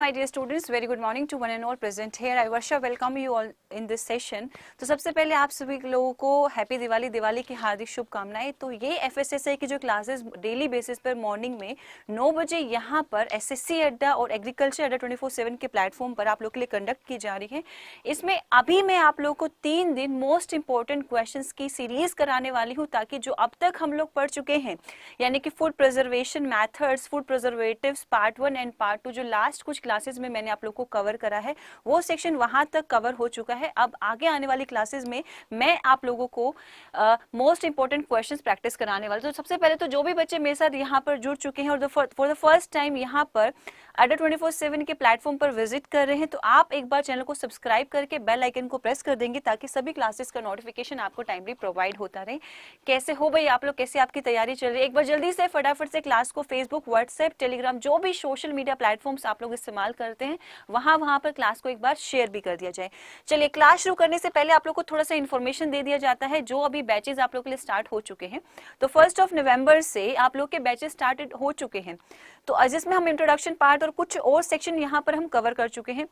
My dear students, very good morning to one and all present here. I Varsha welcome you all in this session. तो सबसे पहले आप सभी लोगों को हैप्पी दिवाली की हार्दिक शुभकामनाएं। तो ये एफएसएसआई की जो क्लासेस डेली बेसिस पर मॉर्निंग में 9 बजे यहाँ पर एसएससी अड्डा और एग्रीकल्चर अड्डा 24/7 के प्लेटफॉर्म पर आप लोग के लिए कंडक्ट की जा रही है। इसमें अभी मैं आप लोग को 3 दिन मोस्ट इंपॉर्टेंट क्वेश्चंस की सीरीज कराने वाली हूँ, ताकि जो अब तक हम लोग पढ़ चुके हैं यानी कि food preservation methods, food preservatives part 1 and part 2, जो लास्ट कुछ क्लासेस में मैंने आप लोग को कवर करा है वो सेक्शन वहां तक कवर हो चुका है। अब आगे आने वाली क्लासेस में मैं आप लोगों को मोस्ट इंपॉर्टेंट क्वेश्चंस प्रैक्टिस कराने वाले। तो सबसे पहले तो जो भी बच्चे मेरे साथ यहाँ पर जुड़ चुके हैं और फॉर द फर्स्ट टाइम यहाँ पर अड्डा 24/7 के प्लेटफॉर्म पर विजिट कर रहे हैं, तो आप एक बार चैनल को सब्सक्राइब करके बेल आइकन को प्रेस कर देंगे ताकि सभी क्लासेस का नोटिफिकेशन आपको टाइमली प्रोवाइड होता रहे। कैसे हो भाई आप लोग, कैसे आपकी तैयारी चल रही है? एक बार जल्दी से फटाफट से क्लास को फेसबुक, व्हाट्सएप, टेलीग्राम, जो भी सोशल मीडिया प्लेटफॉर्म्स आप लोग इस्तेमाल करते हैं वहां पर क्लास को एक बार शेयर भी कर दिया जाए। चलिए, क्लास शुरू करने से पहले आप लोग को थोड़ा सा इन्फॉर्मेशन दे दिया जाता है। जो अभी बैचेस आप लोग के लिए स्टार्ट हो चुके हैं, तो 1 नवंबर से आप लोग के बैचेस स्टार्ट हो चुके हैं। तो जिसमें हम इंट्रोडक्शन पार्ट और कुछ और सेक्शन यहाँ पर हम कवर कर चुके हैं।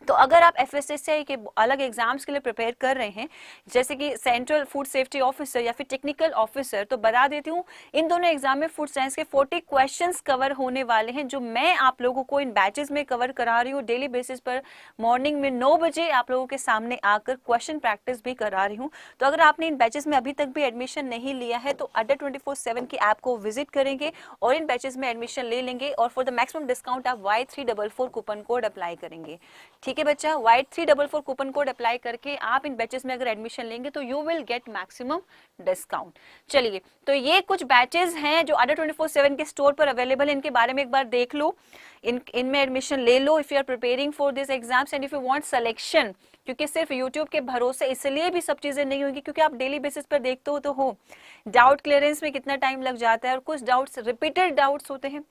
तो अगर आप एफएसएसआई के अलग एग्जाम्स के लिए प्रिपेयर कर रहे हैं, जैसे कि सेंट्रल फूड सेफ्टी ऑफिसर या फिर टेक्निकल ऑफिसर, तो बता देती हूँ इन दोनों एग्जाम में फूड साइंस के 40 क्वेश्चंस कवर होने वाले हैं, जो मैं आप लोगों को इन बैचेस में कवर करा रही हूँ। डेली बेसिस पर मॉर्निंग में 9 बजे आप लोगों के सामने आकर क्वेश्चन प्रैक्टिस भी करा रही हूँ। तो अगर आपने इन बैचेस में अभी तक भी एडमिशन नहीं लिया है तो अड्डा 24/7 की ऐप को विजिट करेंगे और इन बैचेस में एडमिशन ले लेंगे, और फॉर द मैक्सिमम डिस्काउंट आप Y344 कूपन कोड अप्लाई करेंगे। ठीक है बच्चा, Y344 कूपन कोड अप्लाई करके आप इन बैचेस में अगर एडमिशन लेंगे तो you will get maximum discount. चलिए, तो ये कुछ बैचेस हैं जो अड्डा 24/7 के स्टोर पर अवेलेबल है, इनके बारे में एक बार देख लो, इनमें एडमिशन ले लो if you are preparing for this exams and if you want selection. क्योंकि सिर्फ यूट्यूब के भरोसे इसलिए भी सब चीजें नहीं होंगी क्योंकि आप डेली बेसिस पर देखते हो तो हो डाउट क्लियरेंस में कितना टाइम लग जाता है और कुछ डाउट्स रिपीटेड डाउट्स होते हैं।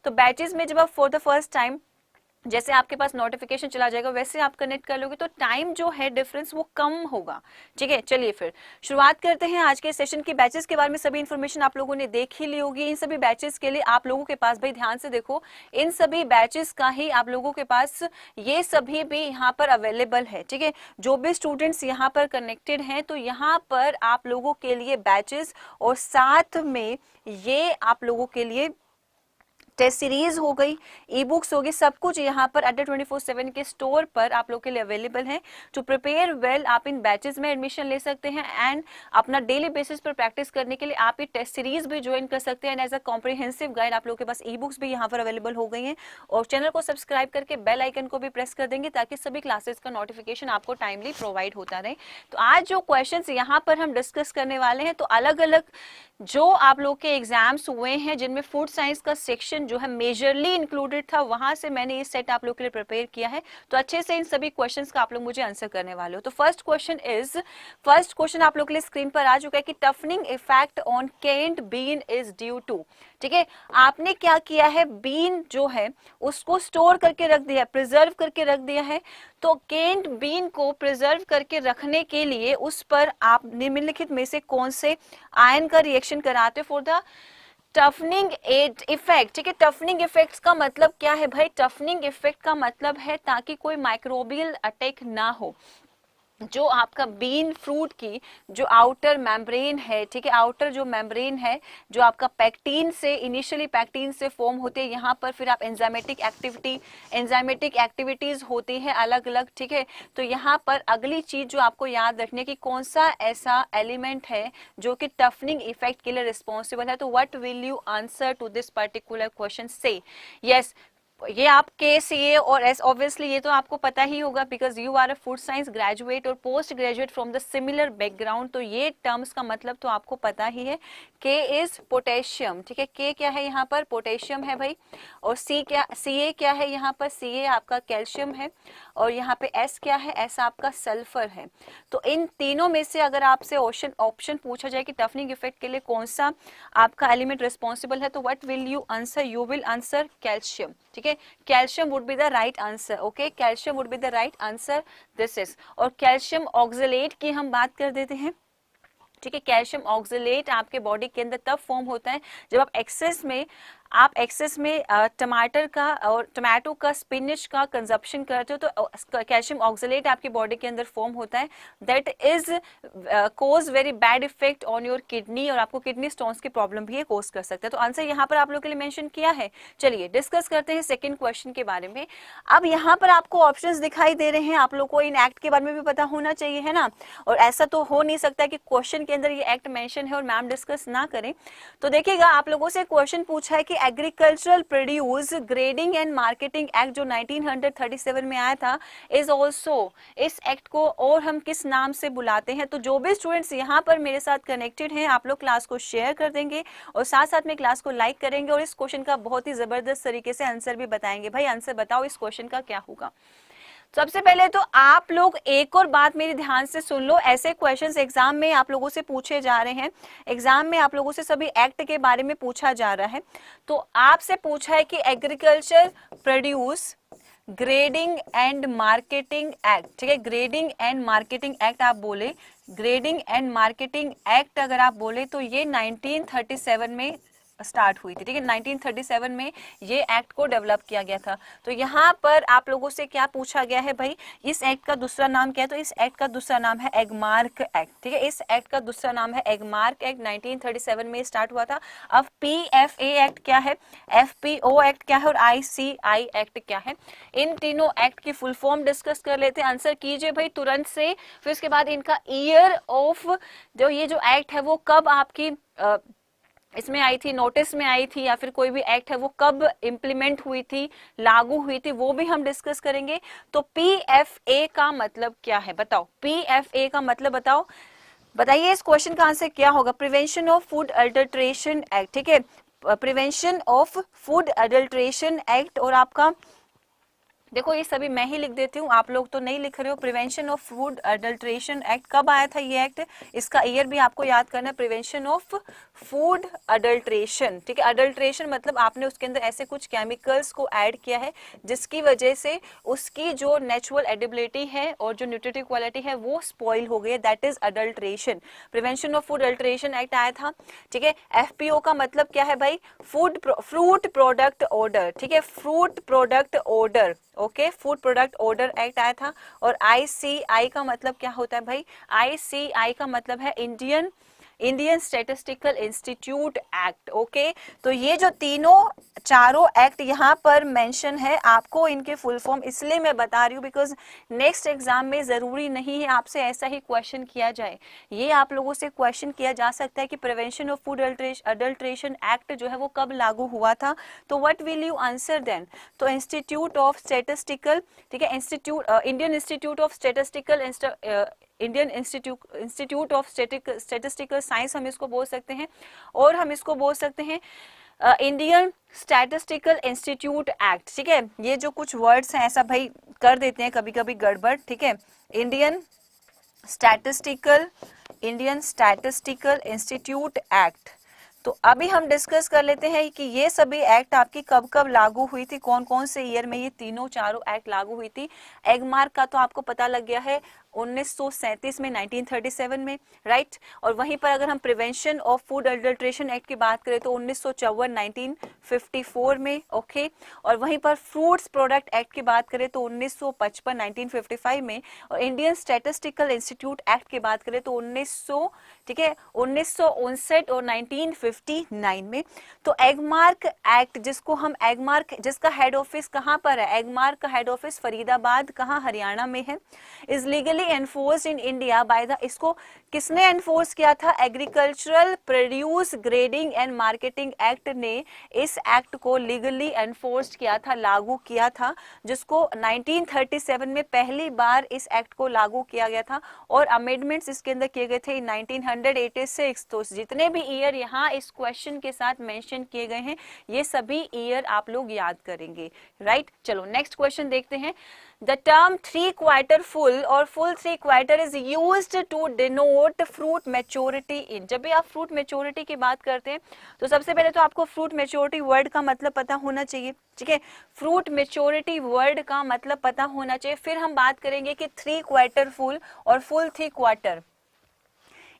तो बैचेस में जब आप फॉर द फर्स्ट टाइम जैसे आपके पास नोटिफिकेशन चला जाएगा वैसे आप कनेक्ट कर लोगे तो टाइम जो है डिफरेंस वो कम होगा। ठीक है, चलिए फिर शुरुआत करते हैं आज के सेशन की। बैचेस के बारे में सभी इन्फॉर्मेशन आप लोगों ने देख ही ली होगी। इन सभी बैचेस के लिए आप लोगों के पास, भाई ध्यान से देखो, इन सभी बैचेस का ही आप लोगों के पास ये सभी भी यहाँ पर अवेलेबल है। ठीक है, जो भी स्टूडेंट्स यहाँ पर कनेक्टेड हैं तो यहाँ पर आप लोगों के लिए बैचेस और साथ में ये आप लोगों के लिए टेस्ट सीरीज हो गई, ई बुक्स होगी, सब कुछ यहाँ पर अड्डा 24/7 के स्टोर पर आप लोग के लिए अवेलेबल है। टू प्रिपेयर वेल आप इन बैचेस में एडमिशन ले सकते हैं एंड अपना डेली बेसिस पर प्रैक्टिस करने के लिए आप ये टेस्ट सीरीज भी ज्वाइन कर सकते हैं। And as a comprehensive guide आप लोग के पास ई बुक्स भी यहाँ पर अवेलेबल हो गई हैं। और चैनल को सब्सक्राइब करके बेल आइकन को भी प्रेस कर देंगे ताकि सभी क्लासेस का नोटिफिकेशन आपको टाइमली प्रोवाइड होता रहे। तो आज जो क्वेश्चन यहाँ पर हम डिस्कस करने वाले हैं, तो अलग अलग जो आप लोग के एग्जाम्स हुए हैं जिनमें फूड साइंस का सेक्शन जो है मेजरली इंक्लूडेड था, वहां से मैंने ये सेट आप लोग के लिए प्रिपेयर किया है। तो अच्छे से इन सभी क्वेश्चंस का आप लोग मुझे आंसर करने वाले हो। तो फर्स्ट क्वेश्चन आप लोग के लिए स्क्रीन पर आ चुका है कि toughening effect on canned bean is due to. ठीक है, आपने क्या किया है, बीन जो है उसको स्टोर करके रख दिया, प्रिजर्व करके रख दिया है। तो केन्ड बीन को प्रिजर्व करके रखने के लिए उस पर आप निम्नलिखित में से कौन से आयन का रिएक्शन कराते हो फॉर द टफनिंग इफेक्ट। ठीक है, टफनिंग इफेक्ट का मतलब क्या है भाई? टफनिंग इफेक्ट का मतलब है ताकि कोई माइक्रोबियल अटैक ना हो। जो आपका बीन फ्रूट की जो आउटर मेम्ब्रेन है, ठीक है, आउटर जो मेम्ब्रेन है जो आपका पैक्टीन से इनिशियली पैक्टीन से फॉर्म होते हैं, यहाँ पर फिर आप एंजाइमेटिक एक्टिविटीज होती है अलग अलग। ठीक है, तो यहाँ पर अगली चीज जो आपको याद रखने की, कौन सा ऐसा एलिमेंट है जो कि टफनिंग इफेक्ट के लिए रिस्पॉन्सिबल है। तो what will you answer to this particular question? Say yes, ये आप KCA और S ऑब्वियसली ये तो आपको पता ही होगा because you are a food science graduate और post graduate from the similar background. तो ये टर्म्स का मतलब तो आपको पता ही है। K is potassium. ठीक है, K क्या है यहाँ पर? पोटेशियम है भाई। और Ca क्या है यहाँ पर? Ca आपका कैल्शियम है। और यहाँ पे S क्या है? S आपका सल्फर है। तो इन तीनों में से अगर आपसे ऑप्शन पूछा जाए कि टफनिंग इफेक्ट के लिए कौन सा आपका एलिमेंट रिस्पॉन्सिबल है, तो what will you answer? You will answer calcium. ठीक है, calcium would be the right answer. Okay, calcium would be the right answer this is. और कैल्शियम ऑक्सलेट की हम बात कर देते हैं। ठीक है, कैल्शियम ऑक्सलेट आपके बॉडी के अंदर तब फॉर्म होता है जब आप एक्सेस में आप एक्सेस में टमाटर का और टमाटो का, स्पिनच का कंजप्शन करते हो तो कैल्शियम ऑक्सलेट आपकी बॉडी के अंदर फॉर्म होता है, that is cause very bad effect on your kidney, और आपको किडनी स्टोन्स की प्रॉब्लम भी कोज कर सकता है। तो आंसर यहाँ पर आप लोग के लिए मेंशन किया है। चलिए डिस्कस करते हैं सेकंड क्वेश्चन के बारे में। अब यहाँ पर आपको ऑप्शंस दिखाई दे रहे हैं, आप लोग को इन एक्ट के बारे में भी पता होना चाहिए, है ना। और ऐसा तो हो नहीं सकता कि क्वेश्चन के अंदर ये एक्ट मेंशन है और मैम डिस्कस ना करें। तो देखिएगा, आप लोगों से क्वेश्चन पूछा है कि agricultural produce grading and marketing act जो 1937 में आया था इज ऑल्सो, इस एक्ट को और हम किस नाम से बुलाते हैं। तो जो भी स्टूडेंट्स यहाँ पर मेरे साथ कनेक्टेड हैं, आप लोग क्लास को शेयर कर देंगे और साथ साथ में क्लास को लाइक करेंगे और इस क्वेश्चन का बहुत ही जबरदस्त तरीके से आंसर भी बताएंगे। भाई आंसर बताओ इस क्वेश्चन का क्या होगा। सबसे पहले तो आप लोग एक और बात मेरी ध्यान से सुन लो, ऐसे क्वेश्चंस एग्जाम में आप लोगों से पूछे जा रहे हैं, एग्जाम में आप लोगों से सभी एक्ट के बारे में पूछा जा रहा है। तो आपसे पूछा है कि agriculture produce grading and marketing act, ठीक है, ग्रेडिंग एंड मार्केटिंग एक्ट आप बोले, ग्रेडिंग एंड मार्केटिंग एक्ट अगर आप बोले तो ये 1937 में स्टार्ट हुई थी, ठीक है। 1937 में ये एक्ट को डेवलप किया गया था। तो यहाँ पर आप लोगों से क्या पूछा गया है भाई, इस एक्ट का दूसरा नाम क्या है, तो इस एक्ट का दूसरा नाम है एगमार्क एक्ट, ठीक है। इस एक्ट का दूसरा नाम है एगमार्क एक्ट, 1937 में स्टार्ट हुआ था। अब PFA एक्ट क्या है, FPO एक्ट क्या है और ICI एक्ट क्या है, इन तीनों एक्ट की फुल फॉर्म डिस्कस कर लेते हैं। आंसर कीजिए भाई तुरंत से, फिर उसके बाद इनका ईयर ऑफ जो ये जो एक्ट है वो कब आपकी इसमें आई थी, नोटिस में आई थी, या फिर कोई भी एक्ट है वो कब इंप्लीमेंट हुई थी, लागू हुई थी, वो भी हम डिस्कस करेंगे। तो PFA का मतलब क्या है बताओ, PFA का मतलब बताओ, बताइए इस क्वेश्चन का आंसर क्या होगा। Prevention of food adulteration act, ठीक है, prevention of food adulteration act. और आपका देखो ये सभी मैं ही लिख देती हूँ, आप लोग तो नहीं लिख रहे हो। Prevention of food adulteration act कब आया था ये एक्ट, इसका ईयर भी आपको याद करना है। प्रिवेंशन ऑफ फूड अडल्ट्रेशन, ठीक है, अडल्ट्रेशन मतलब आपने उसके अंदर ऐसे कुछ केमिकल्स को ऐड किया है जिसकी वजह से उसकी जो नेचुरल एडिबिलिटी है और जो न्यूट्रिटिव क्वालिटी है वो स्पॉइल हो गई है, that is adulteration. Prevention of food adulteration act आया था, ठीक है। FPO का मतलब क्या है भाई, फ्रूट प्रोडक्ट ऑर्डर, ठीक है, fruit product order, okay, food product order act आया था। और ICI का मतलब क्या होता है भाई, ICI का मतलब है Indian statistical institute act, okay. तो ये जो चारों एक्ट यहाँ पर मेंशन है, आपको इनके फुल फॉर्म इसलिए मैं बता रही हूँ बिकॉज नेक्स्ट एग्जाम में जरूरी नहीं है आपसे ऐसा ही क्वेश्चन किया जाए, ये आप लोगों से क्वेश्चन किया जा सकता है कि prevention of food adulteration act जो है वो कब लागू हुआ था। तो what will you answer then, तो इंस्टीट्यूट ऑफ स्टैटिस्टिकल, ठीक है, Indian institute of statistical Indian institute of statistical science हम इसको बोल सकते हैं, और हम इसको बोल सकते हैं इंडियन स्टैटिस्टिकल इंस्टीट्यूट एक्ट, ठीक है। ये जो कुछ वर्ड्स हैं ऐसा भाई कर देते हैं कभी कभी गड़बड़, ठीक है। Indian statistical institute act. तो अभी हम डिस्कस कर लेते हैं कि ये सभी एक्ट आपकी कब कब लागू हुई थी, कौन कौन से ईयर में ये चारों एक्ट लागू हुई थी। एगमार्क का तो आपको पता लग गया है 1937 में, 1937 में, राइट। और वहीं पर अगर हम prevention of food adulteration act की बात करें तो 1954 1954 में, ओके। और वहीं पर फ्रूट्स प्रोडक्ट एक्ट की बात करें तो 1955 1955 में, और इंडियन स्टैटिस्टिकल इंस्टीट्यूट एक्ट की बात करें तो 1900, ठीक है, 1959 और 1959 में। तो एगमार्क एक्ट जिसको हम एगमार्क, जिसका हेड ऑफिस कहाँ पर है, एगमार्क का हेड ऑफिस फरीदाबाद, कहाँ, हरियाणा में है, is legally enforced in India by the, इसको किसने एनफोर्स किया था, agricultural produce grading and marketing act ने इस एक्ट को लीगली एनफोर्स्ड किया था, लागू किया था, जिसको 1937 में पहली बार इस एक्ट को लागू किया गया था और अमेंडमेंट्स इसके अंदर किए गए थे 1986। तो जितने भी ईयर यहाँ इस क्वेश्चन के साथ मेंशन किए गए हैं ये सभी ईयर आप लोग याद करेंगे, राइट। चलो नेक्स्ट क्वेश्चन देखते हैं। The term 3/4 full और full 3/4 is used to denote fruit maturity in। जब भी आप fruit maturity की बात करते हैं तो सबसे पहले तो आपको fruit maturity word का मतलब पता होना चाहिए, ठीक है। fruit maturity word का मतलब पता होना चाहिए, फिर हम बात करेंगे कि 3/4 full और full 3/4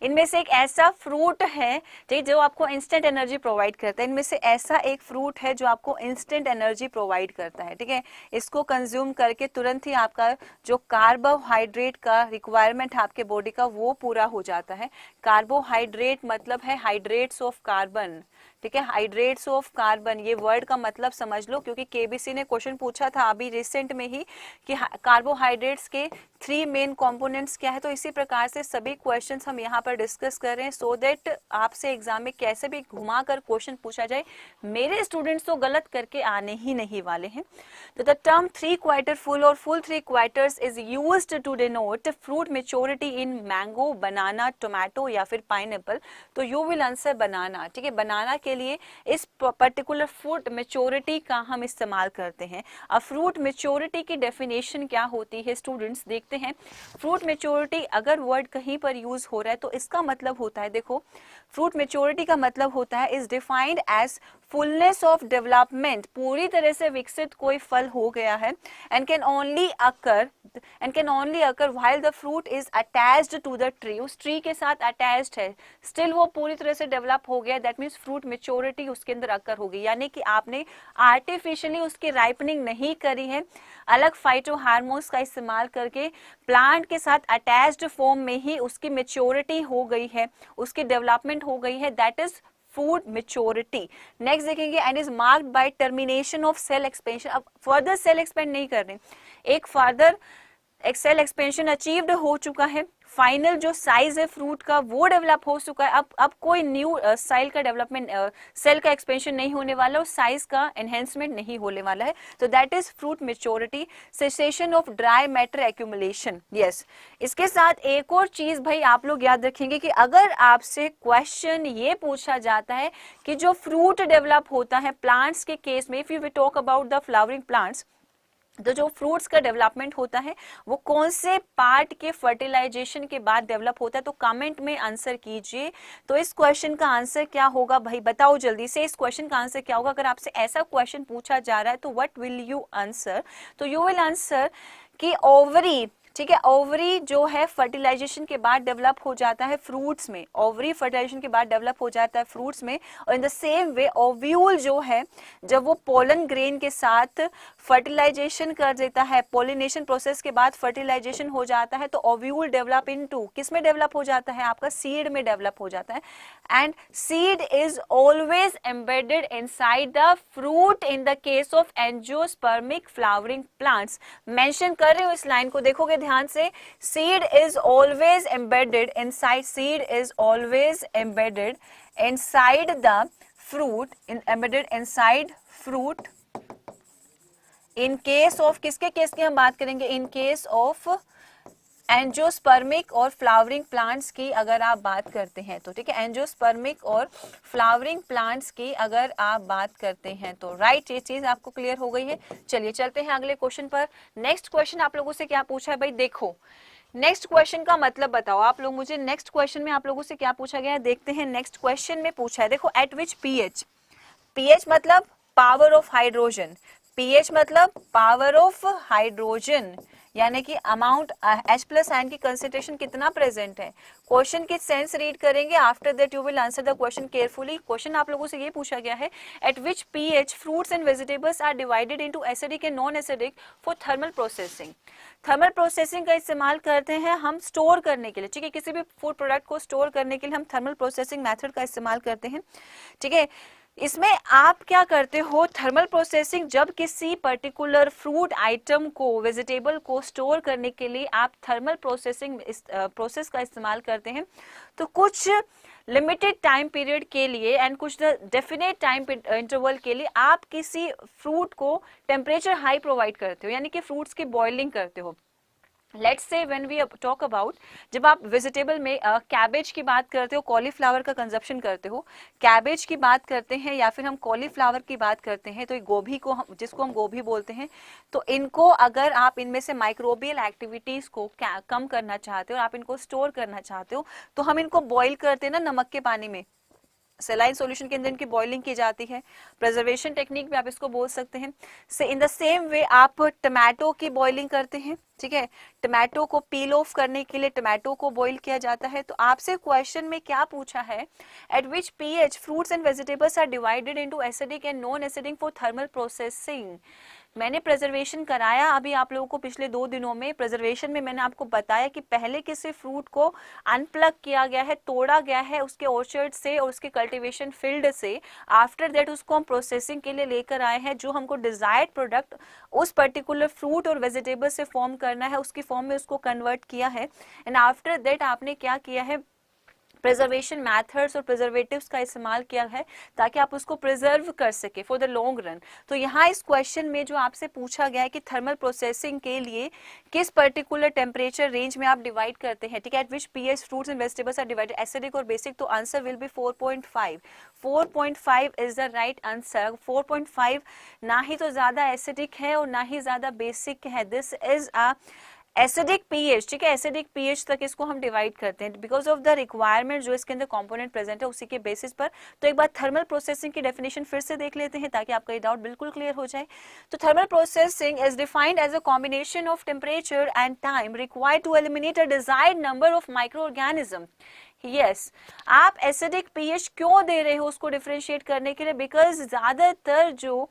इनमें से एक ऐसा फ्रूट है ठीक जो आपको इंस्टेंट एनर्जी प्रोवाइड करता है, इनमें से ऐसा एक फ्रूट है जो आपको इंस्टेंट एनर्जी प्रोवाइड करता है, ठीक है। इसको कंज्यूम करके तुरंत ही आपका जो कार्बोहाइड्रेट का रिक्वायरमेंट है आपके बॉडी का वो पूरा हो जाता है। कार्बोहाइड्रेट मतलब है हाइड्रेट्स ऑफ कार्बन, ठीक है, हाइड्रेट्स ऑफ कार्बन, ये वर्ड का मतलब समझ लो, क्योंकि केबीसी ने क्वेश्चन पूछा था अभी रिसेंट में ही कि कार्बोहाइड्रेट्स के 3 मेन कंपोनेंट्स क्या है। तो इसी प्रकार से सभी क्वेश्चंस हम यहाँ पर डिस्कस कर रहे हैं सो दैट आपसे एग्जाम में कैसे भी घुमा कर क्वेश्चन पूछा जाए मेरे स्टूडेंट्स तो गलत करके आने ही नहीं वाले हैं। तो द टर्म 3 क्वार्टर फुल और full 3 quarters is used to denote fruit maturity in mango, banana, tomato या फिर पाइनएप्पल। तो यू विल आंसर बनाना, ठीक है। बनाना के लिए इस पर्टिकुलर फ्रूट मेच्योरिटी का हम इस्तेमाल करते हैं। अब फ्रूट मेच्योरिटी की डेफिनेशन क्या होती है स्टूडेंट्स, देखते हैं। फ्रूट मेच्योरिटी अगर वर्ड कहीं पर यूज हो रहा है तो इसका मतलब होता है, देखो फ्रूट मेच्योरिटी का मतलब होता है is defined as fullness of development, पूरी तरह से विकसित कोई फल हो गया है, and can only occur while the fruit is attached to the tree, उस ट्री के साथ अटैच्ड है, स्टिल वो पूरी तरह से डेवलप हो गया, दैट मीन्स फ्रूट मेच्योरिटी उसके अंदर अकर होगी। यानी कि आपने आर्टिफिशियली उसकी राइपनिंग नहीं करी है, अलग फाइटो हार्मोन्स का इस्तेमाल करके प्लांट के साथ अटैच्ड फॉर्म में ही उसकी मेच्योरिटी हो गई है, उसकी डेवलपमेंट हो गई है, that is food maturity. Next देखेंगे end is marked by termination of cell expansion. अब फर्दर सेल एक्सपेंड नहीं कर रहे, एक फर्दर सेल एक्सपेंशन अचीव्ड हो चुका है, फाइनल जो साइज है फ्रूट का वो डेवलप हो चुका है। अब कोई न्यू सेल का डेवलपमेंट, सेल का एक्सपेंशन नहीं होने वाला और साइज का एनहेंसमेंट नहीं होने वाला है। तो that is fruit maturity. Cessation of dry matter accumulation, yes. इसके साथ एक और चीज भाई आप लोग याद रखेंगे कि अगर आपसे क्वेश्चन ये पूछा जाता है कि जो फ्रूट डेवलप होता है प्लांट्स के केस में, if you talk about the flowering plants, तो जो फ्रूट्स का डेवलपमेंट होता है वो कौन से पार्ट के फर्टिलाइजेशन के बाद डेवलप होता है, तो कमेंट में आंसर कीजिए। तो इस क्वेश्चन का आंसर क्या होगा भाई, बताओ जल्दी से, इस क्वेश्चन का आंसर क्या होगा। अगर आपसे ऐसा क्वेश्चन पूछा जा रहा है तो व्हाट विल यू आंसर, तो यू विल आंसर कि ओवरी, ठीक है, ओवरी जो है फर्टिलाइजेशन के बाद डेवलप हो जाता है फ्रूट्स में, ओवरी फर्टिलाइजेशन के बाद डेवलप हो जाता है फ्रूट्स में। और इन द सेम वे ओव्यूल जो है जब वो पोलन ग्रेन के साथ फर्टिलाइजेशन कर देता है, पोलिनेशन प्रोसेस के बाद फर्टिलाइजेशन हो जाता है, तो ओव्यूल डेवलप इनटू किस में डेवलप हो जाता है, आपका सीड में डेवलप हो जाता है। And seed is always embedded inside the fruit in the case of angiospermic flowering plants. Mention कर रही हूं इस लाइन को, देखोगे ध्यान से, seed is always embedded inside, seed is always embedded inside the fruit, embedded inside fruit in case of, किसके case की हम बात करेंगे, in case of एंजियोस्पर्मिक और फ्लावरिंग प्लांट्स की अगर आप बात करते हैं तो, ठीक है, एंजियोस्पर्मिक और फ्लावरिंग प्लांट्स की अगर आप बात करते हैं तो राइट, ये चीज आपको क्लियर हो गई है। चलिए चलते हैं अगले क्वेश्चन पर। नेक्स्ट क्वेश्चन आप लोगों से क्या पूछा है भाई, देखो नेक्स्ट क्वेश्चन का मतलब बताओ आप लोग मुझे, नेक्स्ट क्वेश्चन में आप लोगों से क्या पूछा गया है, देखते हैं। नेक्स्ट क्वेश्चन में पूछा है, देखो, एट विच पीएच, पीएच मतलब पावर ऑफ हाइड्रोजन, पीएच मतलब पावर ऑफ हाइड्रोजन, यानी कि अमाउंट H प्लस आयन की कंसेंट्रेशन कितना प्रेजेंट है। क्वेश्चन की सेंस रीड करेंगे, after that you will answer the question carefully. Question आप लोगों से ये पूछा गया है, at which pH fruits and vegetables are divided into acidic and non acidic for thermal processing. Thermal processing का इस्तेमाल करते हैं हम स्टोर करने के लिए, ठीक है, किसी भी फूड प्रोडक्ट को स्टोर करने के लिए हम थर्मल प्रोसेसिंग मेथड का इस्तेमाल करते हैं, ठीक है। इसमें आप क्या करते हो, थर्मल प्रोसेसिंग, जब किसी पर्टिकुलर फ्रूट आइटम को, वेजिटेबल को स्टोर करने के लिए आप थर्मल प्रोसेसिंग प्रोसेस का इस्तेमाल करते हैं, तो कुछ लिमिटेड टाइम पीरियड के लिए एंड कुछ डेफिनेट टाइम इंटरवल के लिए आप किसी फ्रूट को टेम्परेचर हाई प्रोवाइड करते हो, यानी कि फ्रूट्स की बॉइलिंग करते हो। Let's say when we talk about, जब आप वेजिटेबल में कैबेज की बात करते हो, कॉलीफ्लावर का कंजप्शन करते हो, कैबेज की बात करते हैं या फिर हम कॉलीफ्लावर की बात करते हैं, तो ये गोभी को जिसको हम गोभी बोलते हैं, तो इनको अगर आप इनमें से माइक्रोबियल एक्टिविटीज को कम करना चाहते हो और आप इनको स्टोर करना चाहते हो, तो हम इनको बॉईल करते हैं ना नमक के पानी में, सेलाइन सॉल्यूशन के अंदर इनकी बॉइलिंग की जाती है। प्रिजर्वेशन टेक्निक भी आप इसको बोल सकते हैं। से इन द सेम वे आप टमाटो की बॉइलिंग करते हैं, ठीक है, टमाटो को पील ऑफ करने के लिए टमाटो को बॉईल किया जाता है। तो आपसे क्वेश्चन में क्या पूछा है, at which pH fruits and vegetables are divided into acidic and non acidic for thermal processing. मैंने प्रिजर्वेशन कराया अभी आप लोगों को पिछले 2 दिनों में। प्रिजर्वेशन में मैंने आपको बताया कि पहले किसी फ्रूट को अनप्लग किया गया है, तोड़ा गया है उसके ऑर्चर्ड से और उसके कल्टीवेशन फील्ड से। आफ्टर दैट उसको हम प्रोसेसिंग के लिए लेकर आए हैं, जो हमको डिजायर्ड प्रोडक्ट उस पर्टिकुलर फ्रूट और वेजिटेबल से फॉर्म करना है, उसकी फॉर्म में उसको कन्वर्ट किया है। एंड आफ्टर दैट आपने क्या किया है, प्रिजर्वेशन मैथड्स और प्रिजर्वेटिव्स का इस्तेमाल किया है ताकि आप उसको प्रिजर्व कर सके फॉर द लॉन्ग रन। तो यहाँ इस क्वेश्चन में जो आपसे पूछा गया है कि थर्मल प्रोसेसिंग के लिए किस पर्टिकुलर टेम्परेचर रेंज में आप डिवाइड करते हैं, ठीक है, at which pH fruits and vegetables are divided, acidic और बेसिक, तो answer will be 4.5। 4.5 is the right answer. 4.5 ना ही तो ज्यादा एसिडिक है और ना ही ज्यादा बेसिक है, this is a acidic pH, ठीक है, एसिडिक पीएच तक इसको हम डिवाइड करते हैं बिकॉज ऑफ द रिक्वायरमेंट जो इसके अंदर कंपोनेंट प्रेजेंट है उसी के बेसिस पर। तो एक बार थर्मल प्रोसेसिंग की डेफिनेशन फिर से देख लेते हैं ताकि आपका ये डाउट बिल्कुल क्लियर हो जाए। तो thermal processing is defined as a combination of temperature and time required to eliminate a desired number of micro organism. Yes, आप एसिडिक पीएच क्यों दे रहे हो उसको डिफरेंशिएट करने के लिए, बिकॉज ज्यादातर जो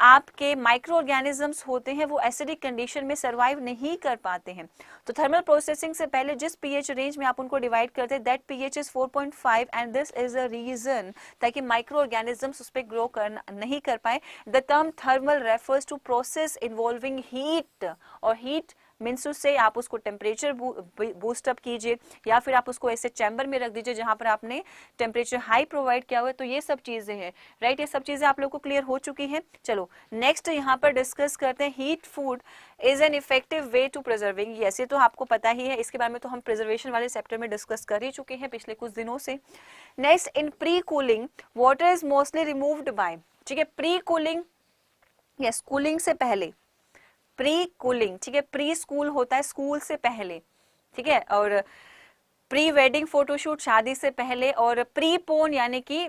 आपके माइक्रो ऑर्गेनिजम्स होते हैं वो एसिडिक कंडीशन में सरवाइव नहीं कर पाते हैं। तो थर्मल प्रोसेसिंग से पहले जिस पीएच रेंज में आप उनको डिवाइड करते हैं that pH is 4.5 and this is a reason ताकि माइक्रो ऑर्गेनिजम्स उस पर ग्रो कर नहीं कर पाए। The term thermal refers to process involving heat, और हीट मीन्स टू से आप उसको टेम्परेचर बूस्ट अप कीजिए या फिर आप उसको ऐसे चैम्बर में रख दीजिए जहां पर आपने टेम्परेचर हाई प्रोवाइड किया हुआ है। तो ये सब चीजें हैं, राइट, ये सब चीजें आप लोग को क्लियर हो चुकी हैं। चलो नेक्स्ट यहाँ पर डिस्कस करते हैं, heat food is an effective way to preserving. Yes, ये तो आपको पता ही है, इसके बारे में तो हम प्रिजर्वेशन वाले चैप्टर में डिस्कस कर ही चुके हैं पिछले कुछ दिनों से। Next, in pre cooling water is mostly removed by, ठीक है, प्री कूलिंग, यस, कूलिंग से पहले, प्री कूलिंग, ठीक है, प्री स्कूल होता है स्कूल से पहले, ठीक है, और प्री वेडिंग फोटोशूट शादी से पहले, और प्री पोन यानी कि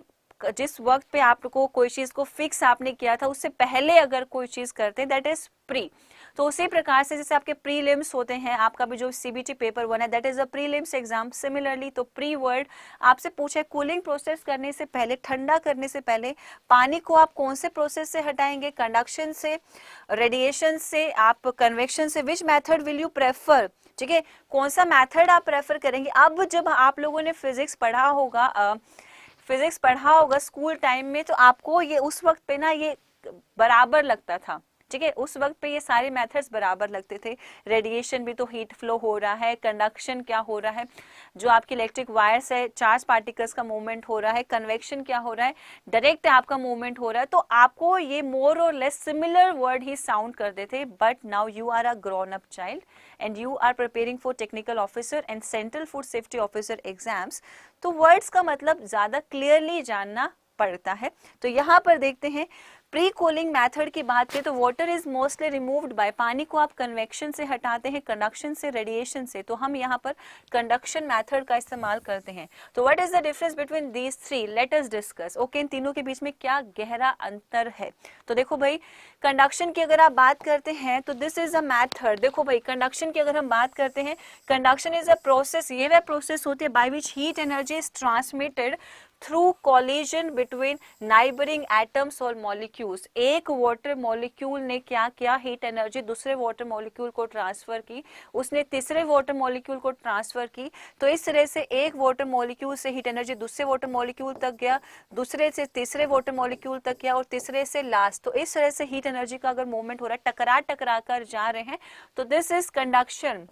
जिस वक्त पे आपको कोई चीज को फिक्स आपने किया था उससे पहले अगर कोई चीज करते हैं दैट इज प्री। तो उसी प्रकार से जैसे आपके प्रीलिम्स होते हैं, आपका भी जो सीबीटी पेपर 1 है that is a prelims exam, similarly तो प्री वर्ड आपसे पूछे कूलिंग प्रोसेस करने से पहले, ठंडा करने से पहले पानी को आप कौन से प्रोसेस से हटाएंगे, कंडक्शन से, रेडिएशन से, आप कन्वेक्शन से, which method will you prefer, ठीक है, कौन सा मेथड आप प्रेफर करेंगे। अब जब आप लोगों ने फिजिक्स पढ़ा होगा स्कूल टाइम में तो आपको ये उस वक्त पे ना ये बराबर लगता था, ठीक है, उस वक्त पे ये सारे मेथड्स बराबर लगते थे। रेडिएशन भी तो हीट फ्लो हो रहा है, कंडक्शन क्या हो रहा है, जो आपकी इलेक्ट्रिक वायर्स है चार्ज पार्टिकल्स का मूवमेंट हो रहा है, कन्वेक्शन क्या हो रहा है, डायरेक्ट आपका मूवमेंट हो रहा है। तो आपको ये मोर और लेस सिमिलर वर्ड ही साउंड करते थे। But now you are a grown up child and you are preparing for technical officer and central food safety officer exams, तो वर्ड्स का मतलब ज्यादा क्लियरली जानना पड़ता है। तो यहाँ पर देखते हैं प्री कूलिंग मेथड की बात करें तो water is mostly removed by, पानी को आप कन्वेक्शन से हटाते हैं, कंडक्शन से, रेडिएशन से, तो हम यहाँ पर कंडक्शन मेथड का इस्तेमाल करते हैं। तो what is the difference between these three, let us discuss. Okay, इन तीनों के बीच में क्या गहरा अंतर है। तो देखो भाई, कंडक्शन की अगर आप बात करते हैं तो दिस इज अ मेथड। देखो भाई, कंडक्शन की अगर हम बात करते हैं, कंडक्शन इज अ प्रोसेस, ये वह प्रोसेस होती है by which heat energy is transmitted through collision between neighbouring atoms और मॉलिक्यूल्स। एक वाटर मॉलिक्यूल ने क्या किया, हीट एनर्जी दूसरे वाटर मॉलिक्यूल को ट्रांसफर की, उसने तीसरे वाटर मॉलिक्यूल को ट्रांसफर की। तो इस तरह से एक वाटर मॉलिक्यूल से हीट एनर्जी दूसरे वाटर मॉलिक्यूल तक गया, दूसरे से तीसरे वाटर मॉलिक्यूल तक गया और तीसरे से लास्ट। तो इस तरह से हीट एनर्जी का अगर मूवमेंट हो रहा है, टकरा टकरा कर जा रहे हैं, तो this is conduction.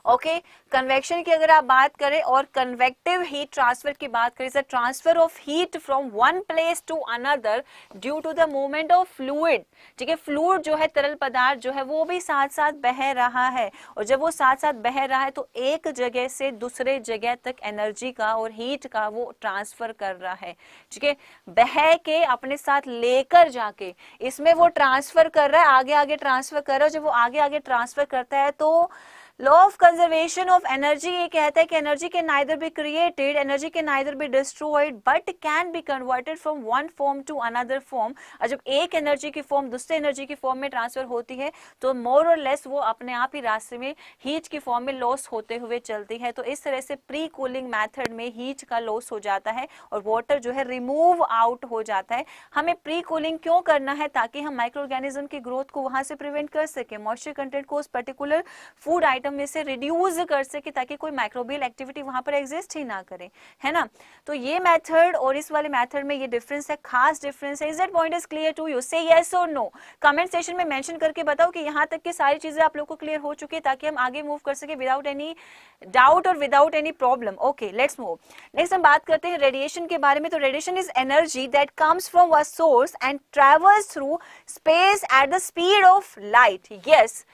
Okay, convection की अगर आप बात करें और कन्वेक्टिव हीट ट्रांसफर की बात करें, transfer of heat from one place to another due to the movement of fluid, ठीक है, फ्लूइड जो है, तरल पदार्थ जो है वो भी साथ साथ बह रहा है, और जब वो साथ साथ बह रहा है तो एक जगह से दूसरे जगह तक एनर्जी का और हीट का वो ट्रांसफर कर रहा है, ठीक है, बह के अपने साथ लेकर जाके इसमें वो ट्रांसफर कर रहा है, आगे आगे ट्रांसफर कर रहा है। जब वो आगे आगे ट्रांसफर करता है तो law of conservation of energy ये कहता है कि energy can neither be created, energy can neither be destroyed, but can be converted from one form to another form. और जब एक एनर्जी की फॉर्म दूसरे एनर्जी की फॉर्म में ट्रांसफर होती है तो मोर और लेस वो अपने आप ही रास्ते में हीट की फॉर्म में लॉस होते हुए चलती है। तो इस तरह से प्री कूलिंग मैथड में हीट का लॉस हो जाता है और वाटर जो है रिमूव आउट हो जाता है। हमें प्री कूलिंग क्यों करना है? ताकि हम माइक्रो ऑर्गेनिज्म की ग्रोथ को वहां से प्रिवेंट कर सके, मॉइस्चर कंटेंट को उस पर्टिकुलर फूड आइटम में से रिड्यूस कर सके ताकि कोई माइक्रोबियल एक्टिविटी वहां पर एग्जिस्ट ही ना करे, है ना। तो ये मेथड और इस वाले मेथड में ये डिफरेंस है, खास डिफरेंस है। Is that point is clear to you? Say yes और नो कमेंट सेक्शन में मेंशन करके बताओ कि यहाँ तक की सारी चीजें आप लोग को क्लियर हो चुकी है ताकि हम आगे मूव कर सके विदाउट एनी डाउट और without any problem. Okay, let's move. Next हम बात करते हैं रेडिएशन के बारे में। तो radiation is energy that comes from a source and travels through space at the speed of light. Yes,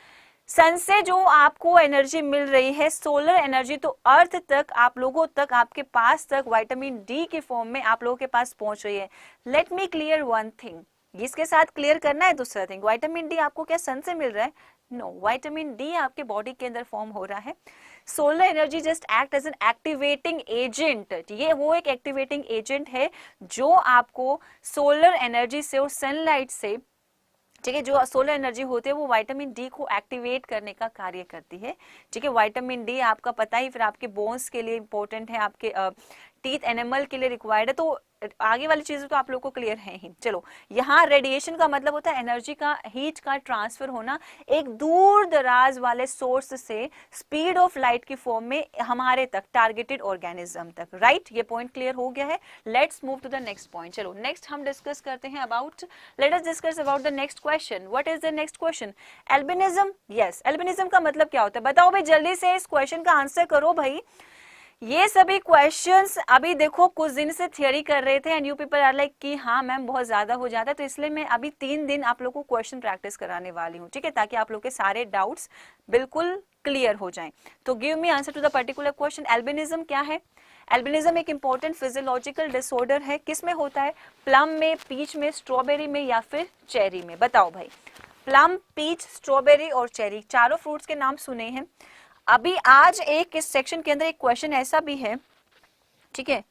sun से जो आपको एनर्जी मिल रही है, सोलर एनर्जी, तो अर्थ तक, आप लोगों तक, आपके पास तक विटामिन डी के फॉर्म में आप लोगों के पास पहुंच रही है। Let me clear one thing, इसके साथ क्लियर करना है दूसरा थिंग। विटामिन डी आपको क्या सन से मिल रहा है? नो, विटामिन डी आपके बॉडी के अंदर फॉर्म हो रहा है। Solar energy just act as an activating agent. ये वो एक एक्टिवेटिंग एजेंट है जो आपको सोलर एनर्जी से और सनलाइट से, ठीक है, जो सोलर एनर्जी होती है वो विटामिन डी को एक्टिवेट करने का कार्य करती है। ठीक है, विटामिन डी आपका पता ही फिर आपके बोन्स के लिए इंपॉर्टेंट है, आपके टीथ एनिमल के लिए रिक्वायर्ड है। तो आगे वाली चीजें तो आप लोगों को क्लियर है ही। चलो, यहाँ रेडिएशन का मतलब होता है एनर्जी का, हीट का ट्रांसफर होना एक दूर दराज वाले सोर्स से स्पीड ऑफ लाइट की फॉर्म में हमारे तक, टारगेटेड ऑर्गेनिज्म तक। राइट, ये पॉइंट क्लियर हो गया है। Let's move to the next point. चलो, नेक्स्ट हम डिस्कस करते हैं about, let us discuss about the next question. What is the next question? Albinism. Yes, albinism का मतलब क्या होता है? बताओ भाई, जल्दी से इस क्वेश्चन का आंसर करो भाई। ये सभी क्वेश्चंस अभी देखो कुछ दिन से थियरी कर रहे थे and you people are like कि हाँ मैम बहुत ज्यादा हो जाता है, तो इसलिए मैं अभी 3 दिन आप लोग को क्वेश्चन प्रैक्टिस कराने वाली हूँ, ठीक है, ताकि आप लोग के सारे डाउट्स बिल्कुल क्लियर हो जाएं। तो give me answer to the particular question. Albinism क्या है? एल्बिनिज्म एक इंपॉर्टेंट फिजियोलॉजिकल डिसऑर्डर है। किस में होता है? प्लम में, पीच में, स्ट्रॉबेरी में या फिर चेरी में? बताओ भाई। प्लम, पीच, स्ट्रॉबेरी और चेरी, चारों फ्रूट्स के नाम सुने हैं। अभी आज एक इस सेक्शन के अंदर एक क्वेश्चन ऐसा भी है, ठीक है,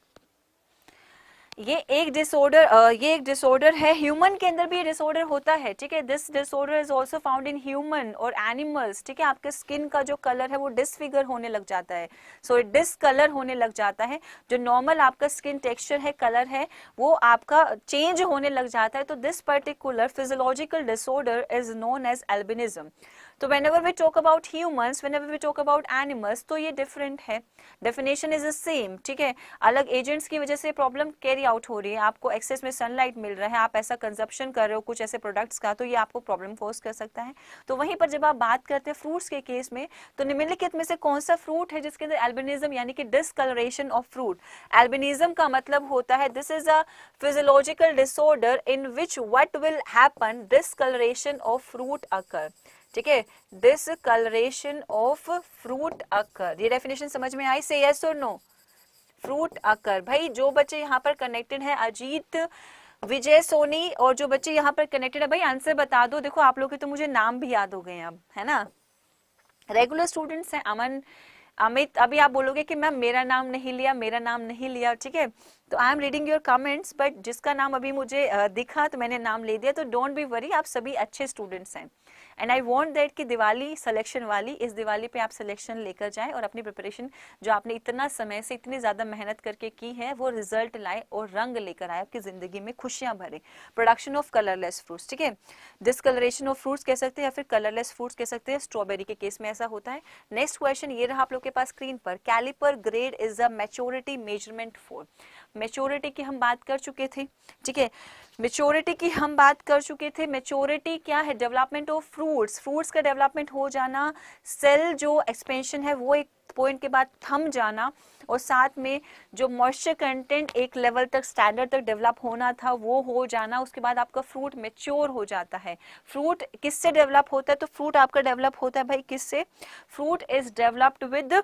ये एक डिसऑर्डर है, ह्यूमन के अंदर भी ये डिसऑर्डर होता है, ठीक है। This disorder is also found in human और एनिमल्स, ठीक है। आपके स्किन का जो कलर है वो डिसफिगर होने लग जाता है, सो डिसकलर होने लग जाता है। जो नॉर्मल आपका स्किन टेक्सचर है, कलर है, वो आपका चेंज होने लग जाता है। तो this particular physiological disorder is known as albinism. तो whenever we talk about humans, whenever we talk about animals, तो ये डिफरेंट है, डेफिनेशन इज द सेम, ठीक है। अलग एजेंट्स की वजह से प्रॉब्लम कैरी आउट हो रही है, आपको एक्सेस में सनलाइट मिल रहा है, आप ऐसा कंजप्शन कर रहे हो कुछ ऐसे प्रोडक्ट्स का, तो ये आपको प्रॉब्लम कॉज कर सकता है। तो वहीं पर जब आप बात करते हैं फ्रूट्स के केस में, तो निम्नलिखित में से कौन सा फ्रूट है जिसके अंदर एल्बिनिज्म यानी कि डिसकलरेशन ऑफ फ्रूट? एल्बिनिज्म का मतलब होता है this is a physiological disorder in which what will happen, discolouration of fruit occur, ठीक है, डिसकलरेशन ऑफ फ्रूट अकर। ये डेफिनेशन समझ में आई? से यस और नो? फ्रूट अकर। भाई जो बच्चे यहाँ पर कनेक्टेड है, अजीत, विजय, सोनी, और जो बच्चे यहाँ पर कनेक्टेड है, भाई आंसर बता दो। देखो आप लोग के तो मुझे नाम भी याद हो गए अब, है ना। रेगुलर स्टूडेंट्स हैं, अमन, अमित। अभी आप बोलोगे कि मैम मेरा नाम नहीं लिया, मेरा नाम नहीं लिया, ठीक है। तो I am reading your comments, but जिसका नाम अभी मुझे दिखा तो मैंने नाम ले दिया। तो डोंट बी वरी, आप सभी अच्छे स्टूडेंट्स हैं एंड आई वांट दैट कि दिवाली सिलेक्शन वाली, इस दिवाली पे आप सिलेक्शन लेकर जाएं और अपनी प्रिपरेशन जो आपने इतना समय से इतनी ज्यादा मेहनत करके की है वो रिजल्ट लाए और रंग लेकर आए, आपकी जिंदगी में खुशियां भरे। प्रोडक्शन ऑफ कलरलेस फ्रूट्स, ठीक है, डिसकलरेशन ऑफ फ्रूट्स कह सकते हैं या फिर कलरलेस फ्रूट्स कह सकते हैं। स्ट्रॉबेरी के केस में ऐसा होता है। नेक्स्ट क्वेश्चन ये रहा आप लोग के पास स्क्रीन पर। Calliper grade is a maturity measurement for. Maturity की हम बात कर चुके थे, ठीक है, मैच्योरिटी की हम बात कर चुके थे। मैच्योरिटी क्या है? डेवलपमेंट ऑफ फ्रूट्स, फ्रूट्स का डेवलपमेंट हो जाना, सेल जो एक्सपेंशन है वो एक पॉइंट के बाद थम जाना, और साथ में जो मॉइस्चर कंटेंट एक लेवल तक, स्टैंडर्ड तक डेवलप होना था वो हो जाना। उसके बाद आपका फ्रूट मैच्योर हो जाता है। फ्रूट किससे डेवलप होता है? तो फ्रूट आपका डेवलप होता है भाई किससे? फ्रूट इज डेवलप्ड विद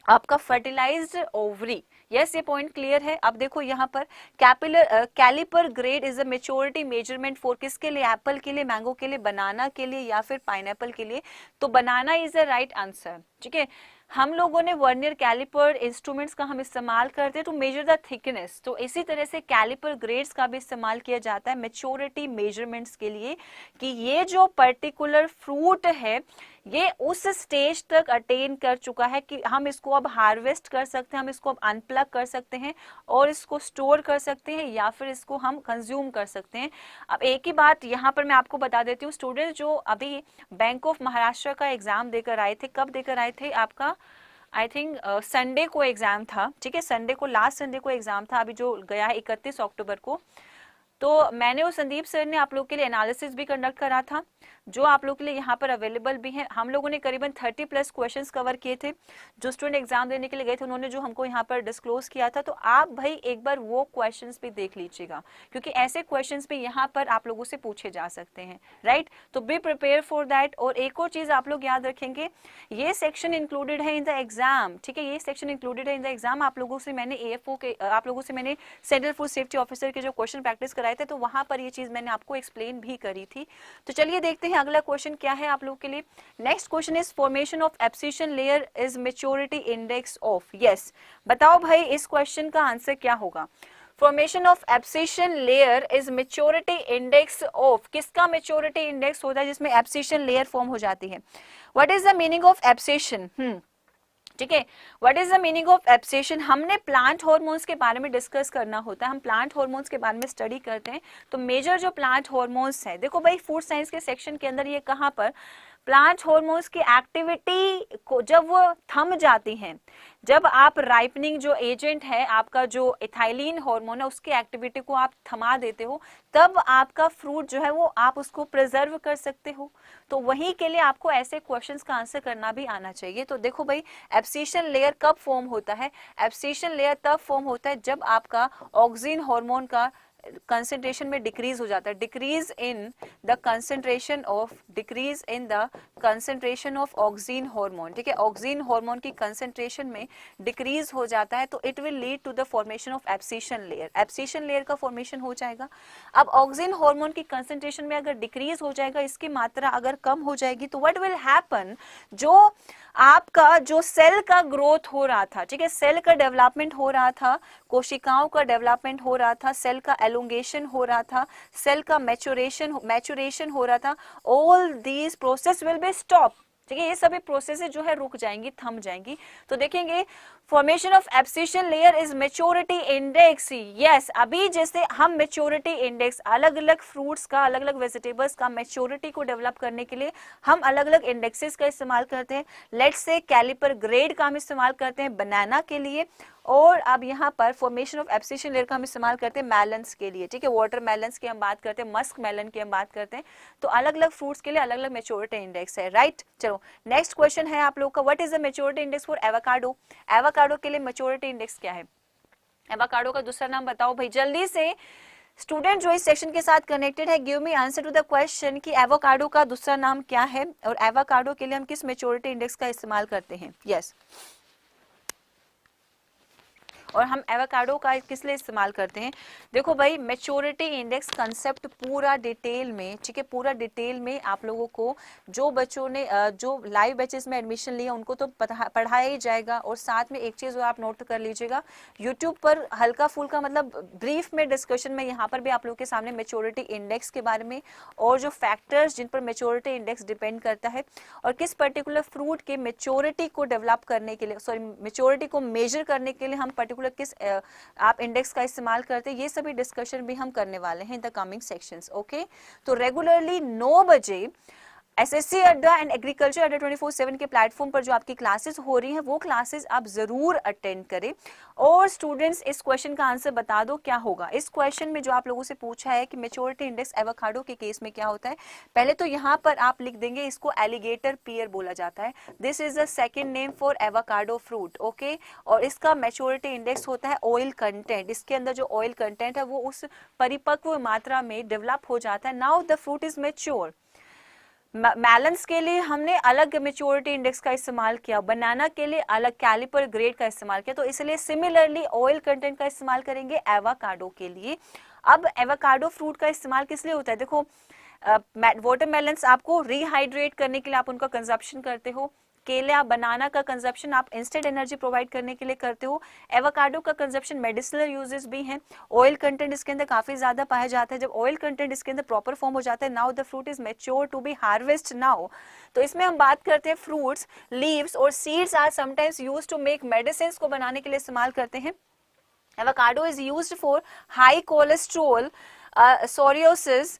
आपका फर्टिलाइज्ड ओवरी, यस, ये पॉइंट क्लियर है। अब देखो यहाँ पर calliper grade is a maturity measurement for किसके लिए, एप्पल के लिए, मैंगो के लिए, बनाना के लिए या फिर पाइनएप्पल के लिए। तो बनाना इज अ राइट आंसर। ठीक है, हम लोगों ने वर्नियर कैलिपर इंस्ट्रूमेंट्स का हम इस्तेमाल करते हैं टू मेजर द थिकनेस, तो इसी तरह से कैलिपर ग्रेड्स का भी इस्तेमाल किया जाता है मेच्योरिटी मेजरमेंट्स के लिए कि ये जो पर्टिकुलर फ्रूट है ये उस स्टेज तक अटेन कर चुका है कि हम इसको अब हार्वेस्ट कर सकते हैं, हम इसको अब अनप्लग कर सकते हैं और इसको स्टोर कर सकते हैं या फिर इसको हम कंज्यूम कर सकते हैं। अब एक ही बात यहाँ पर मैं आपको बता देती हूँ, स्टूडेंट्स जो अभी बैंक ऑफ महाराष्ट्र का एग्जाम देकर आए थे, कब देकर आए थे, आपका आई थिंक संडे को एग्जाम था। ठीक है, संडे को, लास्ट संडे को एग्जाम था, अभी जो गया है 31 अक्टूबर को। तो मैंने और संदीप सर ने आप लोग के लिए एनालिसिस भी कंडक्ट करा था जो आप लोग के लिए यहाँ पर अवेलेबल भी है। हम लोगों ने करीबन 30+ क्वेश्चंस कवर किए थे। जो स्टूडेंट एग्जाम देने के लिए गए थे उन्होंने जो हमको यहाँ पर डिस्क्लोज किया था, तो आप भाई एक बार वो क्वेश्चंस भी देख लीजिएगा क्योंकि ऐसे क्वेश्चंस भी यहाँ पर आप लोगों से पूछे जा सकते हैं, राइट। तो बी प्रिपेयर फॉर दैट। और एक और चीज आप लोग याद रखेंगे, ये सेक्शन इंक्लूडेड है इन द एग्जाम। ठीक है, ये सेक्शन इंक्लूडेड है इन द एग्जाम। आप लोगों से मैंने AFO के, आप लोगों से मैंने सेंट्रल फूड सेफ्टी ऑफिसर के जो क्वेश्चन प्रैक्टिस कराए थे, तो वहां पर ये चीज मैंने आपको एक्सप्लेन भी करी थी। तो चलिए देखते हैं अगला क्वेश्चन क्या है आप लोगों के लिए। Next question is formation of abscission layer is maturity index of. Yes, बताओ भाई इस क्वेश्चन का आंसर क्या होगा। Formation of abscission layer is maturity index of, किसका मैच्योरिटी इंडेक्स होता है जिसमें एब्सिशन लेयर फॉर्म हो जाती है। What is the meaning of abscission? ठीक है, what is the meaning of abscission? हमने प्लांट हार्मोन्स के बारे में डिस्कस करना होता है, हम प्लांट हार्मोन्स के बारे में स्टडी करते हैं। तो मेजर जो प्लांट हार्मोन्स है, देखो भाई फूड साइंस के सेक्शन के अंदर ये कहाँ पर प्लांट हार्मोन्स की एक्टिविटी को जब वो थम जाती हैं, जब आप राइपनिंग जो एजेंट है आपका जो इथाइलिन हार्मोन है उसकी एक्टिविटी को आप थमा देते हो, तब आपका फ्रूट जो है वो आप उसको प्रिजर्व कर सकते हो। तो वही के लिए आपको ऐसे क्वेश्चंस का आंसर करना भी आना चाहिए। तो देखो भाई एब्सिशन लेयर कब फॉर्म होता है? एब्सिशन लेयर तब फॉर्म होता है जब आपका ऑक्सिन हार्मोन का कंसेंट्रेशन में डिक्रीज हो जाता है, decrease in the concentration of auxin hormone. ठीक है, ऑक्सिन हार्मोन की कंसेंट्रेशन में डिक्रीज हो जाता है तो it will lead to the formation of abscission layer. Abscission layer का फॉर्मेशन हो जाएगा। अब ऑक्सिन हार्मोन की कंसेंट्रेशन में अगर डिक्रीज हो जाएगा, इसकी मात्रा अगर कम हो जाएगी, तो व्हाट विल हैपन, जो आपका जो सेल का ग्रोथ हो रहा था, ठीक है, सेल का डेवलपमेंट हो रहा था, कोशिकाओं का डेवलपमेंट हो रहा था, सेल का एलोंगेशन हो रहा था, सेल का मैचुरेशन हो रहा था, all these process will be stop. ठीक है, ये सभी प्रोसेसेस जो है रुक जाएंगी, थम जाएंगी। तो देखेंगे formation of abscission layer is maturity index. Yes, अभी जैसे हम मैच्योरिटी इंडेक्स अलग अलग फ्रूट्स का, अलग अलग वेजिटेबल्स का मैच्योरिटी को डेवलप करने के लिए हम अलग अलग इंडेक्सेस का इस्तेमाल करते हैं। लेट्स से कैलिपर ग्रेड का हम इस्तेमाल करते हैं बनाना के लिए, और अब यहाँ पर फॉर्मेशन ऑफ एब्सिशन लेयर का हम इस्तेमाल करते हैं मेलन्स के लिए। ठीक है, वाटर मेलन्स की हम बात करते हैं, मस्क मेलन की हम बात करते हैं। तो अलग अलग फ्रूट्स के लिए अलग अलग मैच्योरिटी इंडेक्स है, राइट। चलो नेक्स्ट क्वेश्चन है आप लोग का, what is the maturity index for avocado? Avocado के लिए मैच्योरिटी इंडेक्स क्या है? एवोकाडो का दूसरा नाम बताओ भाई जल्दी से। स्टूडेंट जो इस सेक्शन के साथ कनेक्टेड है, give me answer to the question कि एवोकाडो का दूसरा नाम क्या है और एवोकाडो के लिए हम किस मैच्योरिटी इंडेक्स का इस्तेमाल करते हैं। यस, और हम एवोकाडो का किस लिए इस्तेमाल करते हैं? देखो भाई मैच्योरिटी इंडेक्स कंसेप्ट पूरा डिटेल में, ठीक है, पूरा डिटेल में आप लोगों को जो बच्चों ने जो लाइव बैचेस में एडमिशन लिया उनको तो पढ़ाया ही जाएगा। और साथ में एक चीज आप नोट कर लीजिएगा, यूट्यूब पर हल्का फुल्का मतलब ब्रीफ में डिस्कशन में यहाँ पर भी आप लोगों के सामने मैच्योरिटी इंडेक्स के बारे में और जो फैक्टर्स जिन पर मैच्योरिटी इंडेक्स डिपेंड करता है और किस पर्टिकुलर फ्रूट के मैच्योरिटी को डेवलप करने के लिए, सॉरी मैच्योरिटी को मेजर करने के लिए हम पर्टिकुलर किस आप इंडेक्स का इस्तेमाल करते हैं, ये सभी डिस्कशन भी हम करने वाले हैं in the coming sections. Okay, तो रेगुलरली 9 बजे एसएससी अड्डा एंड एग्रीकल्चर अड्डा 24/7 के प्लेटफॉर्म पर जो आपकी क्लासेस हो रही हैं वो क्लासेस आप जरूर अटेंड करें। और स्टूडेंट्स इस क्वेश्चन का आंसर बता दो क्या होगा। इस क्वेश्चन में जो आप लोगों से पूछा है कि मैच्योरिटी इंडेक्स एवोकाडो के केस में क्या होता है, पहले तो यहाँ पर आप लिख देंगे इसको एलिगेटर पियर बोला जाता है। This is the second name for avocado fruit. Okay, और इसका मैच्योरिटी इंडेक्स होता है ऑयल कंटेंट। इसके अंदर जो ऑयल कंटेंट है वो उस परिपक्व मात्रा में डेवलप हो जाता है। Now the fruit is mature. Melons के लिए हमने अलग मेच्योरिटी इंडेक्स का इस्तेमाल किया, बनाना के लिए अलग कैलिपर ग्रेड का इस्तेमाल किया, तो इसलिए सिमिलरली ऑयल कंटेंट का इस्तेमाल करेंगे एवोकाडो के लिए। अब एवोकाडो फ्रूट का इस्तेमाल किस लिए होता है, देखो वाटरमेलन्स आपको रिहाइड्रेट करने के लिए आप उनका कंजप्शन करते हो, केला बनाना का कंजप्शन आप इंस्टेंट एनर्जी प्रोवाइड करने के लिए करते हो, एवोकाडो का कंजप्शन मेडिसिनल यूजेस भी हैं, ऑयल कंटेंट इसके अंदर काफी ज्यादा पाया जाता है। जब ऑयल कंटेंट इसके अंदर प्रॉपर फॉर्म हो जाता है, now the fruit is mature to be harvest now. तो इसमें हम बात करते हैं फ्रूट्स, लीव्स और seeds are sometimes used to make medicine को बनाने के लिए इस्तेमाल करते हैं। Avocado is used for high cholesterol, psoriasis,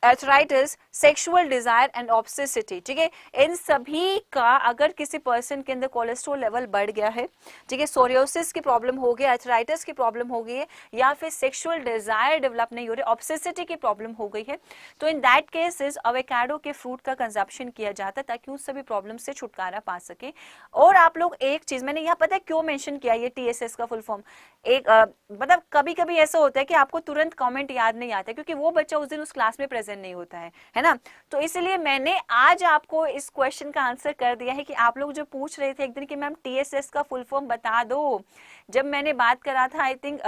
arthritis, sexual desire and obesity. ठीक है, इन सभी का अगर किसी पर्सन के अंदर कोलेस्ट्रॉल लेवल बढ़ गया है, ठीक है, सोरियोसिस की प्रॉब्लम हो गई, एर्थराइटिस की प्रॉब्लम हो गई है, या फिर सेक्सुअल डिजायर डेवलप नहीं हो रही, ऑब्सेसिटी की प्रॉब्लम हो गई है, तो इन दैट केसेस एवोकाडो के फ्रूट का कंजप्शन किया जाता है ताकि उस सभी प्रॉब्लम से छुटकारा पा सके। और आप लोग एक चीज मैंने यहाँ पता है क्यों मेंशन किया, ये TSS का फुल फॉर्म, एक मतलब कभी कभी ऐसा होता है कि आपको तुरंत कमेंट याद नहीं आता क्योंकि वो बच्चा उस दिन उस क्लास में प्रेजेंट नहीं होता है ना, तो इसलिए मैंने आज आपको इस क्वेश्चन का आंसर कर दिया है कि आप लोग जो पूछ रहे थे एक दिन कि मैम TSS का फुल फॉर्म बता दो, जब मैंने बात करा था आई थिंक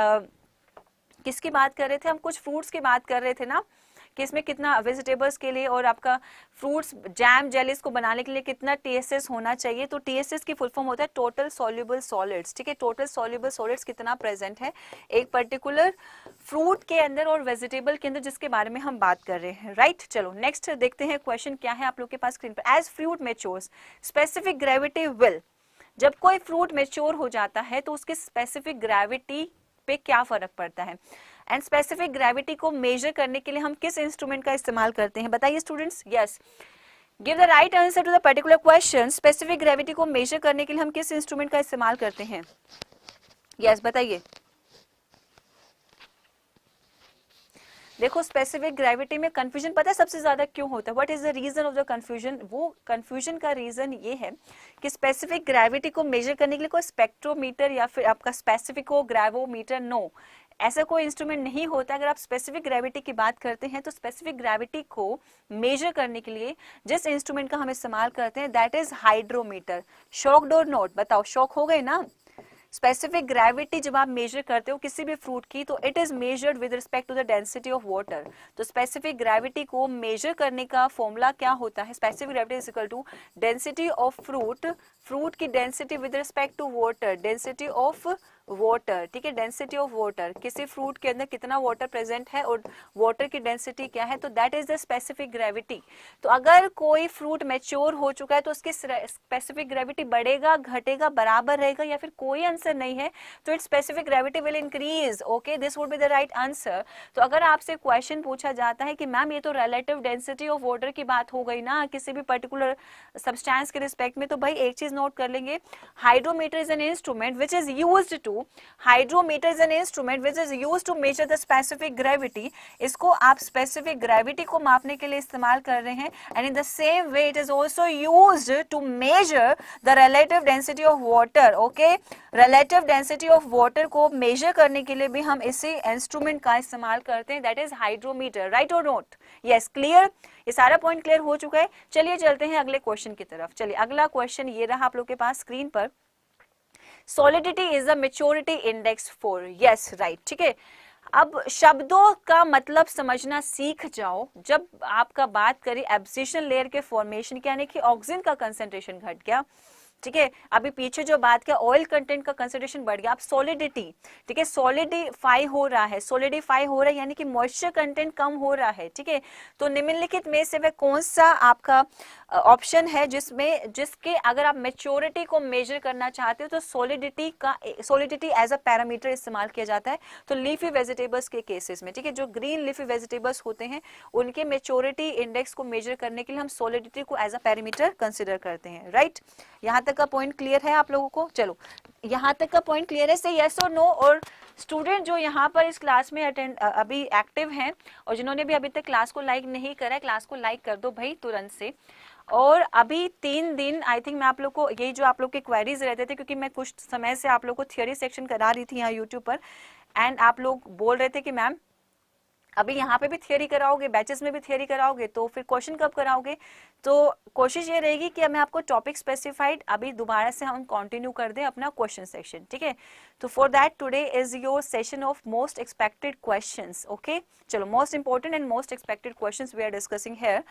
किसकी बात कर रहे थे हम, कुछ फ्रूट्स की बात कर रहे थे ना कि इसमें कितना वेजिटेबल्स के लिए और आपका फ्रूट्स जैम जेलीज को बनाने के लिए कितना TSS होना चाहिए, तो TSS की फुल फॉर्म होता है टोटल सॉल्युबल सॉलिड्स। ठीक है, टोटल सॉल्युबल सॉलिड्स कितना प्रेजेंट है एक पर्टिकुलर फ्रूट के अंदर और वेजिटेबल के अंदर, जिसके बारे में हम बात कर रहे हैं, राइट। चलो नेक्स्ट देखते हैं क्वेश्चन क्या है आप लोग के पास स्क्रीन पर। As fruit matures specific gravity will, जब कोई फ्रूट मैच्योर हो जाता है तो उसकी स्पेसिफिक ग्रेविटी पे क्या फर्क पड़ता है, एंड स्पेसिफिक ग्रेविटी को मेजर करने के लिए हम किस इंस्ट्रूमेंट का इस्तेमाल करते हैं, बताइए students. Yes, give the right answer to the particular question. Specific gravity को मेजर करने के लिए हम किस इंस्ट्रूमेंट का इस्तेमाल करते हैं, यस बताइए। देखो स्पेसिफिक ग्रेविटी में कंफ्यूजन पता है सबसे ज्यादा क्यों होता है, what is the reason of the confusion, वो कंफ्यूजन का रीजन ये है कि स्पेसिफिक ग्रेविटी को मेजर करने के लिए कोई स्पेक्ट्रोमीटर या फिर आपका स्पेसिफिको ग्रेवोमीटर, नो ऐसा कोई इंस्ट्रूमेंट नहीं होता। अगर आप स्पेसिफिक ग्रेविटी की बात करते हैं तो स्पेसिफिक ग्रेविटी को मेजर करने के लिए जिस इंस्ट्रूमेंट का हम इस्तेमाल करते हैं दैट इज हाइड्रोमीटर। शॉक्ड और नोट, बताओ शॉक हो गए ना। स्पेसिफिक ग्रेविटी जब आप मेजर करते हो किसी भी फ्रूट की तो it is measured with respect to the density of water. तो स्पेसिफिक ग्रेविटी को मेजर करने का फॉर्मूला क्या होता है, specific gravity is equal to density of fruit, fruit की density with respect to water, density of water. ठीक है, डेंसिटी ऑफ वाटर, किसी फ्रूट के अंदर कितना वाटर प्रेजेंट है और वाटर की डेंसिटी क्या है, तो that is the specific gravity. तो अगर कोई फ्रूट मैच्योर हो चुका है तो उसकी स्पेसिफिक ग्रेविटी बढ़ेगा, घटेगा, बराबर रहेगा, या फिर कोई आंसर नहीं है तो it's specific gravity will increase. Okay, this would be the right answer. तो अगर आपसे क्वेश्चन पूछा जाता है कि मैम ये तो रिलेटिव डेंसिटी ऑफ वाटर की बात हो गई ना किसी भी पर्टिकुलर सब्सटेंस के रिस्पेक्ट में, तो भाई एक चीज नोट कर लेंगे, hydrometer is an instrument which is used to, hydrometer is an instrument which is used to measure the specific gravity. इसको आप स्पेसिफिक ग्रेविटी को मापने के लिए इस्तेमाल कर रहे हैं, and in the same way it is also used to measure the relative density of water. Okay, relative density of water को मेजर करने के लिए भी हम इसी इंस्ट्रूमेंट का इस्तेमाल करते हैं, दैट इज हाइड्रोमीटर, राइट और नोट। यस, क्लियर, ये सारा पॉइंट क्लियर हो चुका है। चलिए चलते हैं अगले क्वेश्चन की तरफ। चलिए अगला क्वेश्चन ये रहा आप लोग के पास स्क्रीन पर, solidity is the maturity index for, yes right. ठीक है, अब शब्दों का मतलब समझना सीख जाओ। जब आपका बात करें एब्सिशन लेयर के फॉर्मेशन के, यानी कि ऑक्सीजन का कंसेंट्रेशन घट गया, ठीक है, अभी पीछे जो बात किया ऑयल कंटेंट का कंसेंट्रेशन बढ़ गया, अब सॉलिडिटी, ठीक है, सॉलिडिफाई हो रहा है, सॉलिडिफाई हो रहा है यानी कि मॉइस्चर कंटेंट कम हो रहा है। ठीक है, तो निम्नलिखित में से वह कौन सा आपका ऑप्शन है जिसके अगर आप मैच्योरिटी को मेजर करना चाहते हो तो सॉलिडिटी एज अ पैरामीटर इस्तेमाल किया जाता है। तो लीफी वेजिटेबल्स के केसेस में, ठीक है, जो ग्रीन लीफी वेजिटेबल्स होते हैं उनके मैच्योरिटी इंडेक्स को मेजर करने के लिए हम सॉलिडिटी को एज अ पैरामीटर कंसिडर करते हैं, राइट। यहाँ तक का पॉइंट क्लियर है आप लोगों को, चलो यहाँ तक का पॉइंट क्लियर है, से यस और नो। और स्टूडेंट जो यहाँ पर इस क्लास में अटेंड अभी एक्टिव हैं और जिन्होंने भी अभी तक क्लास को लाइक नहीं करा है, क्लास को लाइक कर दो भाई तुरंत से। और अभी 3 दिन आई थिंक मैं आप लोग को यही जो आप लोग के क्वेरीज रहते थे, क्योंकि मैं कुछ समय से आप लोग को थियोरी सेक्शन करा रही थी यहाँ यूट्यूब पर, एंड आप लोग बोल रहे थे कि मैम अभी यहाँ पे भी थियरी कराओगे, बैचेस में भी थियरी कराओगे, तो फिर क्वेश्चन कब कराओगे? तो कोशिश ये रहेगी कि मैं आपको टॉपिक स्पेसिफाइड अभी दोबारा से हम कंटिन्यू कर दें अपना क्वेश्चन सेक्शन, ठीक है? तो for that today is your session of most expected questions, okay? चलो, most important and most expected questions we are discussing here.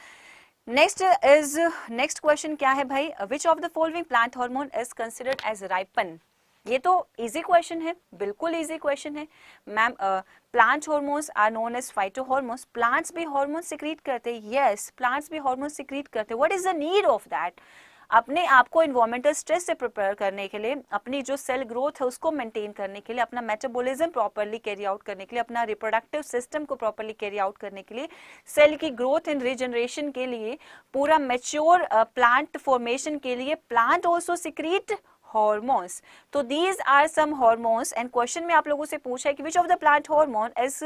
Next question क्या है भाई? Which of the following plant hormone is considered as ripen? ये तो easy question है, बिल्कुल easy question है ma'am. Plant hormones are known as phyto hormones. Plants भी hormone secrete करते हैं, यस, प्लांट्स भी हार्मोन सिक्रीट करते हैं। What is the need of that? अपने आप को इन्वायरमेंटल स्ट्रेस से प्रिपेयर करने के लिए, अपनी जो सेल ग्रोथ है उसको मेंटेन करने के लिए, अपना मेटाबॉलिज्म प्रॉपर्ली कैरी आउट करने के लिए, अपना रिप्रोडक्टिव सिस्टम को प्रॉपर्ली कैरी आउट करने के लिए, सेल की ग्रोथ एंड रीजनरेशन के लिए, पूरा मैच्योर प्लांट फॉर्मेशन के लिए प्लांट ऑल्सो सिक्रीट हॉर्मोन्स। तो these are some hormones and question में आप लोगों से पूछा है कि which of the plant hormone is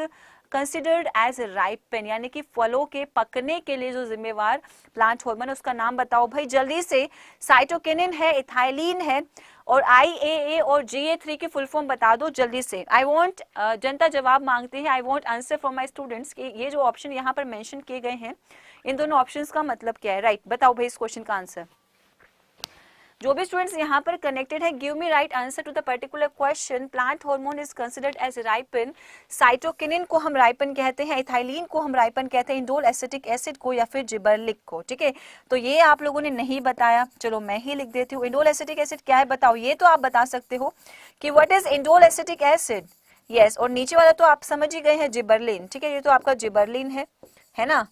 considered as ripen, यानी कि फलों के पकने के लिए जो जिम्मेवार प्लांट हार्मोन, उसका नाम बताओ भाई जल्दी से। साइटोकिनिन है, इथाइलिन है, और IAA और GA3 की फुल फॉर्म बता दो जल्दी से। आई वांट, जनता जवाब मांगती है, I want answer from my students कि ये जो ऑप्शन यहाँ पर मेंशन किए गए हैं, इन दोनों ऑप्शंस का मतलब क्या है? राइट, बताओ भाई इस क्वेश्चन का आंसर। जो भी स्टूडेंट्स यहाँ पर कनेक्टेड है, give me right answer to the particular question. Plant hormone is considered as ripen. Cytokinin को हम राइपन कहते हैं, इथाइलिन को हम राइपन कहते हैं, इंडोल एसिटिक एसिड को या फिर जिबरलिक को, ठीक है? तो ये आप लोगों ने नहीं बताया, चलो मैं ही लिख देती हूँ। इंडोल एसिटिक एसिड क्या है बताओ? ये तो आप बता सकते हो कि what is indole acetic acid, yes. और नीचे वाला तो आप समझ ही गए हैं, जिबरलिन, ठीक है? ये तो आपका जिबरलिन है ना?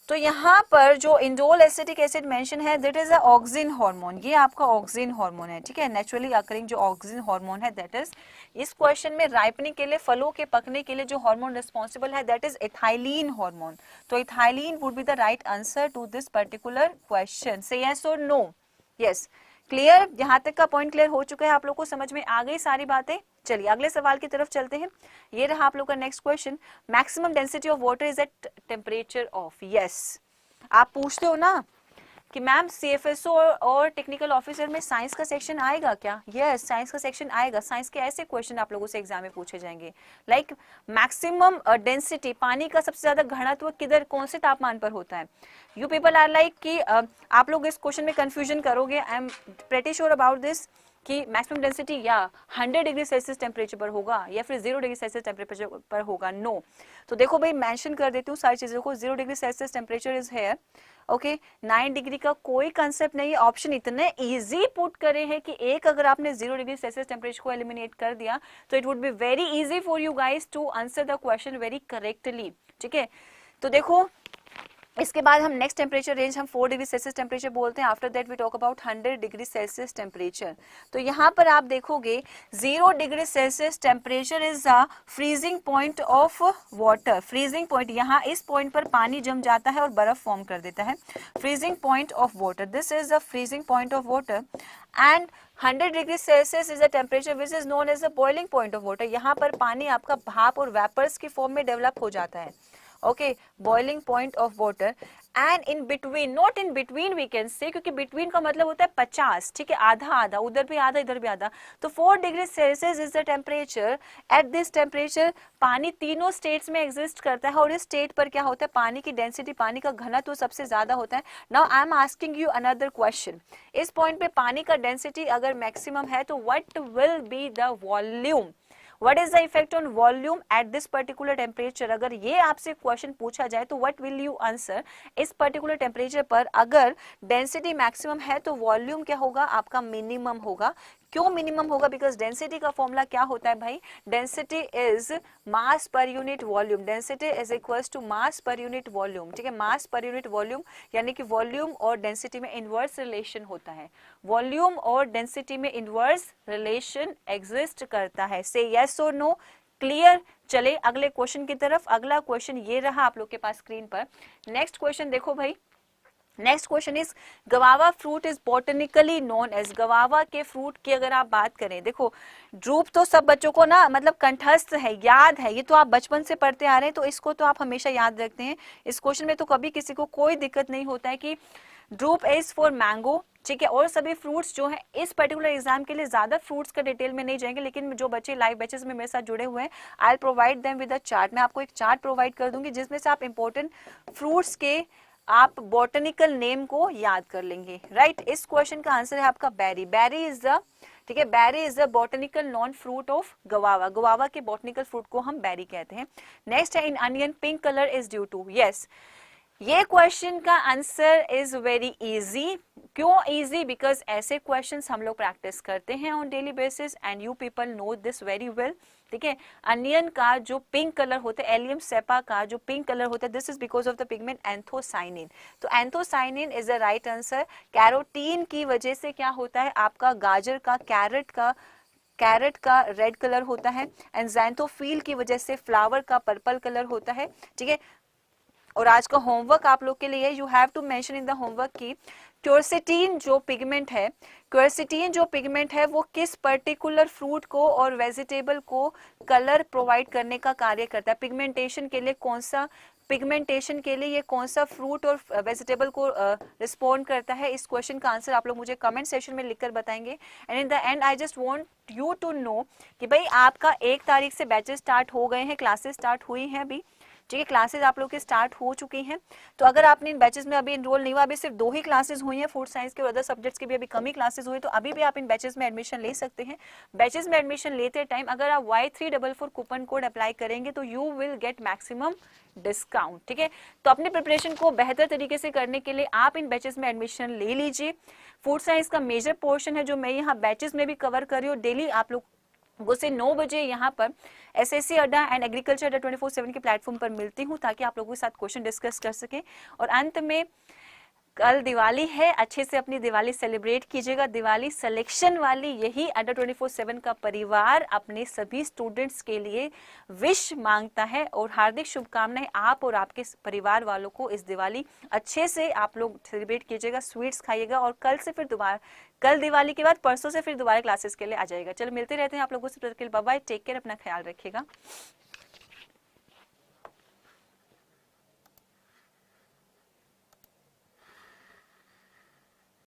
तो यहाँ पर जो इंडोल एसिटिक एसिड मेंशन है, that is a auxin hormone. ये आपका ऑक्सिन हार्मोन है, ठीक है? नेचुरली अकरिंग जो ऑक्सिन हार्मोन है, दैट इज इस क्वेश्चन में राइपनिंग के लिए, फलों के पकने के लिए जो हार्मोन रिस्पॉन्सिबल है, दैट इज इथाइलिन हार्मोन। तो ethylene would be the right answer to this particular question. Say yes और नो? Yes, clear? यहाँ तक का पॉइंट क्लियर हो चुका है आप लोग को, समझ में आ गई सारी बातें? चलिए अगले सवाल की तरफ चलते हैं। ये रहा आप लोग का next question. Maximum density of water is at temperature of, yes. आप पूछते हो ना कि मैम CFSO और टेक्निकल ऑफिसर में साइंस का सेक्शन आएगा क्या? यस, साइंस का सेक्शन आएगा। साइंस के ऐसे क्वेश्चन आप लोगों से एग्जाम में पूछे जाएंगे, लाइक मैक्सिमम डेंसिटी, पानी का सबसे ज्यादा घनत्व किधर, कौन से तापमान पर होता है? यू पीपल आर लाइक कि आप लोग इस क्वेश्चन में कंफ्यूजन करोगे, I am pretty sure about this, कि मैक्सिमम डेंसिटी या 100 डिग्री सेल्सियस टेम्परेचर पर होगा या फिर 0 डिग्री सेल्सियस टेम्परेचर पर होगा। नो। तो देखो भाई, मेंशन कर देती हूँ सारी चीजों को। 0 degree Celsius temperature is here, okay. 9 degree का कोई कंसेप्ट नहीं है। ऑप्शन इतने इजी पुट करे हैं कि एक अगर आपने 0 डिग्री सेल्सियस टेम्परेचर को एलिमिनेट कर दिया तो it would be very easy for you guys to answer the question very correctly, ठीक है? तो देखो, इसके बाद हम नेक्स्ट टेम्परेचर रेंज हम 4 डिग्री सेल्सियस टेम्परेचर बोलते हैं। After that we talk about 100 degree Celsius temperature. तो यहाँ पर आप देखोगे 0 degree Celsius temperature is the freezing point of water. Freezing point, यहाँ इस पॉइंट पर पानी जम जाता है और बर्फ फॉर्म कर देता है। Freezing point of water, this is the freezing point of water. And 100 degree Celsius is the temperature which is known as the boiling point of water. यहाँ पर पानी आपका भाप और वेपर्स की फॉर्म में डेवलप हो जाता है, okay, boiling point of water. And in between, not in between we can say, क्योंकि बिटवीन का मतलब होता है 50, ठीक है? आधा आधा, उधर भी आधा इधर भी आधा। तो 4 degree Celsius is the temperature. At this temperature पानी तीनों स्टेट्स में एग्जिस्ट करता है, और इस स्टेट पर क्या होता है, पानी की डेंसिटी, पानी का घनत्व तो सबसे ज्यादा होता है। Now I am asking you another question. इस पॉइंट पे पानी का डेंसिटी अगर मैक्सिमम है तो what will be the volume? What is the effect on volume at this particular temperature? अगर ये आपसे क्वेश्चन पूछा जाए तो what will you answer? इस पर्टिकुलर टेम्परेचर पर अगर डेंसिटी मैक्सिमम है तो वॉल्यूम क्या होगा आपका? मिनिमम होगा। क्यों मिनिमम होगा? बिकॉज डेंसिटी का फॉर्मूला क्या होता है भाई? Density is mass per unit volume. Density is equals to mass per unit volume, ठीक है? मास पर यूनिट वॉल्यूम, यानी कि वॉल्यूम और डेंसिटी में इनवर्स रिलेशन होता है। वॉल्यूम और डेंसिटी में इनवर्स रिलेशन एग्जिस्ट करता है। से यस और नो? क्लियर? चले अगले क्वेश्चन की तरफ। अगला क्वेश्चन ये रहा आप लोग के पास स्क्रीन पर। नेक्स्ट क्वेश्चन देखो भाई। Next question is guava fruit is botanically known as. Guava के फ्रूट की अगर आप बात करें, देखो ड्रूप तो सब बच्चों को ना मतलब कंठस्थ है, याद है, ये तो आप बचपन से पढ़ते आ रहे हैं, तो इसको तो आप हमेशा याद रखते हैं। इस क्वेश्चन में तो कभी किसी को कोई दिक्कत नहीं होता है कि ड्रूप इज फॉर मैंगो, ठीक है। और सभी फ्रूट्स जो है इस पर्टिकुलर एग्जाम के लिए ज्यादा फ्रूट्स का डिटेल में नहीं जाएंगे, लेकिन जो बच्चे लाइव बैचेस में मेरे साथ जुड़े हुए हैं, I provide them with a chart. मैं आपको एक चार्ट प्रोवाइड कर दूंगी जिसमें से आप इंपॉर्टेंट फ्रूट्स के आप बॉटनिकल नेम को याद कर लेंगे, राइट। इस क्वेश्चन का आंसर है आपका बेरी। बेरी इज द, ठीक है, berry is the botanical non fruit of guava. Guava के बॉटनिकल फ्रूट को हम बेरी कहते हैं। नेक्स्ट है in onion pink colour is due to, yes, ये क्वेश्चन का आंसर इज वेरी इजी। क्यों इजी? बिकॉज ऐसे क्वेश्चंस हम लोग प्रैक्टिस करते हैं on daily basis and you people know this very well, ठीक है। अनियन का जो पिंक कलर होता है, एलियम सेपा का जो पिंक कलर होता है, this is because of the pigment anthocyanin. तो anthocyanin is the right answer. Carotene की वजह से क्या होता है, आपका गाजर का, कैरेट का रेड कलर होता है, एंड ज़ैंथोफिल की वजह से फ्लावर का पर्पल कलर होता है, ठीक है। और आज का होमवर्क आप लोग के लिए, you have to mention in the homework की क्वेरसेटीन जो पिगमेंट है, क्वेरसेटीन जो पिगमेंट है वो किस पर्टिकुलर फ्रूट को और वेजिटेबल को कलर प्रोवाइड करने का कार्य करता है। पिगमेंटेशन के लिए कौन सा, पिगमेंटेशन के लिए ये कौन सा फ्रूट और वेजिटेबल को रिस्पॉन्ड करता है। इस क्वेश्चन का आंसर आप लोग मुझे कमेंट सेक्शन में लिखकर बताएंगे। And in the end I just want you to know कि भाई आपका 1 तारीख से बैचेस स्टार्ट हो गए हैं, क्लासेस स्टार्ट हुई हैं अभी, ठीक है, क्लासेस आप लोग के स्टार्ट हो चुकी हैं। तो अगर आपने इन बैचेस में अभी इनरोल नहीं हुआ, अभी सिर्फ 2 ही क्लासेस हुई हैं, फूड साइंस के और अदर सब्जेक्ट्स की भी अभी कम ही क्लासेस हुई, तो अभी भी आप इन बैचेस में एडमिशन ले सकते हैं। बैचेस में एडमिशन लेते टाइम अगर आप Y344 कूपन कोड अप्लाई करेंगे तो you will get maximum discount, ठीक है। तो अपने प्रिपरेशन को बेहतर तरीके से करने के लिए आप इन बैचेस में एडमिशन ले लीजिए। फूड साइंस का मेजर पोर्शन है जो मैं यहाँ बैचेस में भी कवर कर रही हूँ। डेली आप लोग वो से 9 बजे यहाँ पर एसएससी अड्डा एंड एग्रीकल्चर अड्डा 24/7 के प्लेटफॉर्म पर मिलती हूँ ताकि आप लोगों के साथ क्वेश्चन डिस्कस कर सके। और अंत में कल दिवाली है, अच्छे से अपनी दिवाली सेलिब्रेट कीजिएगा। दिवाली सिलेक्शन वाली यही अड्डा 24/7 का परिवार अपने सभी स्टूडेंट्स के लिए विश मांगता है और हार्दिक शुभकामनाएं आप और आपके परिवार वालों को इस दिवाली अच्छे से आप लोग सेलिब्रेट कीजिएगा, स्वीट्स खाइएगा और कल से फिर दोबारा, कल दिवाली के बाद परसों से फिर दोबारा क्लासेस के लिए आ जाएगा। चलो मिलते रहते हैं आप लोगों से, बाय बाय, टेक केयर, अपना ख्याल रखिएगा।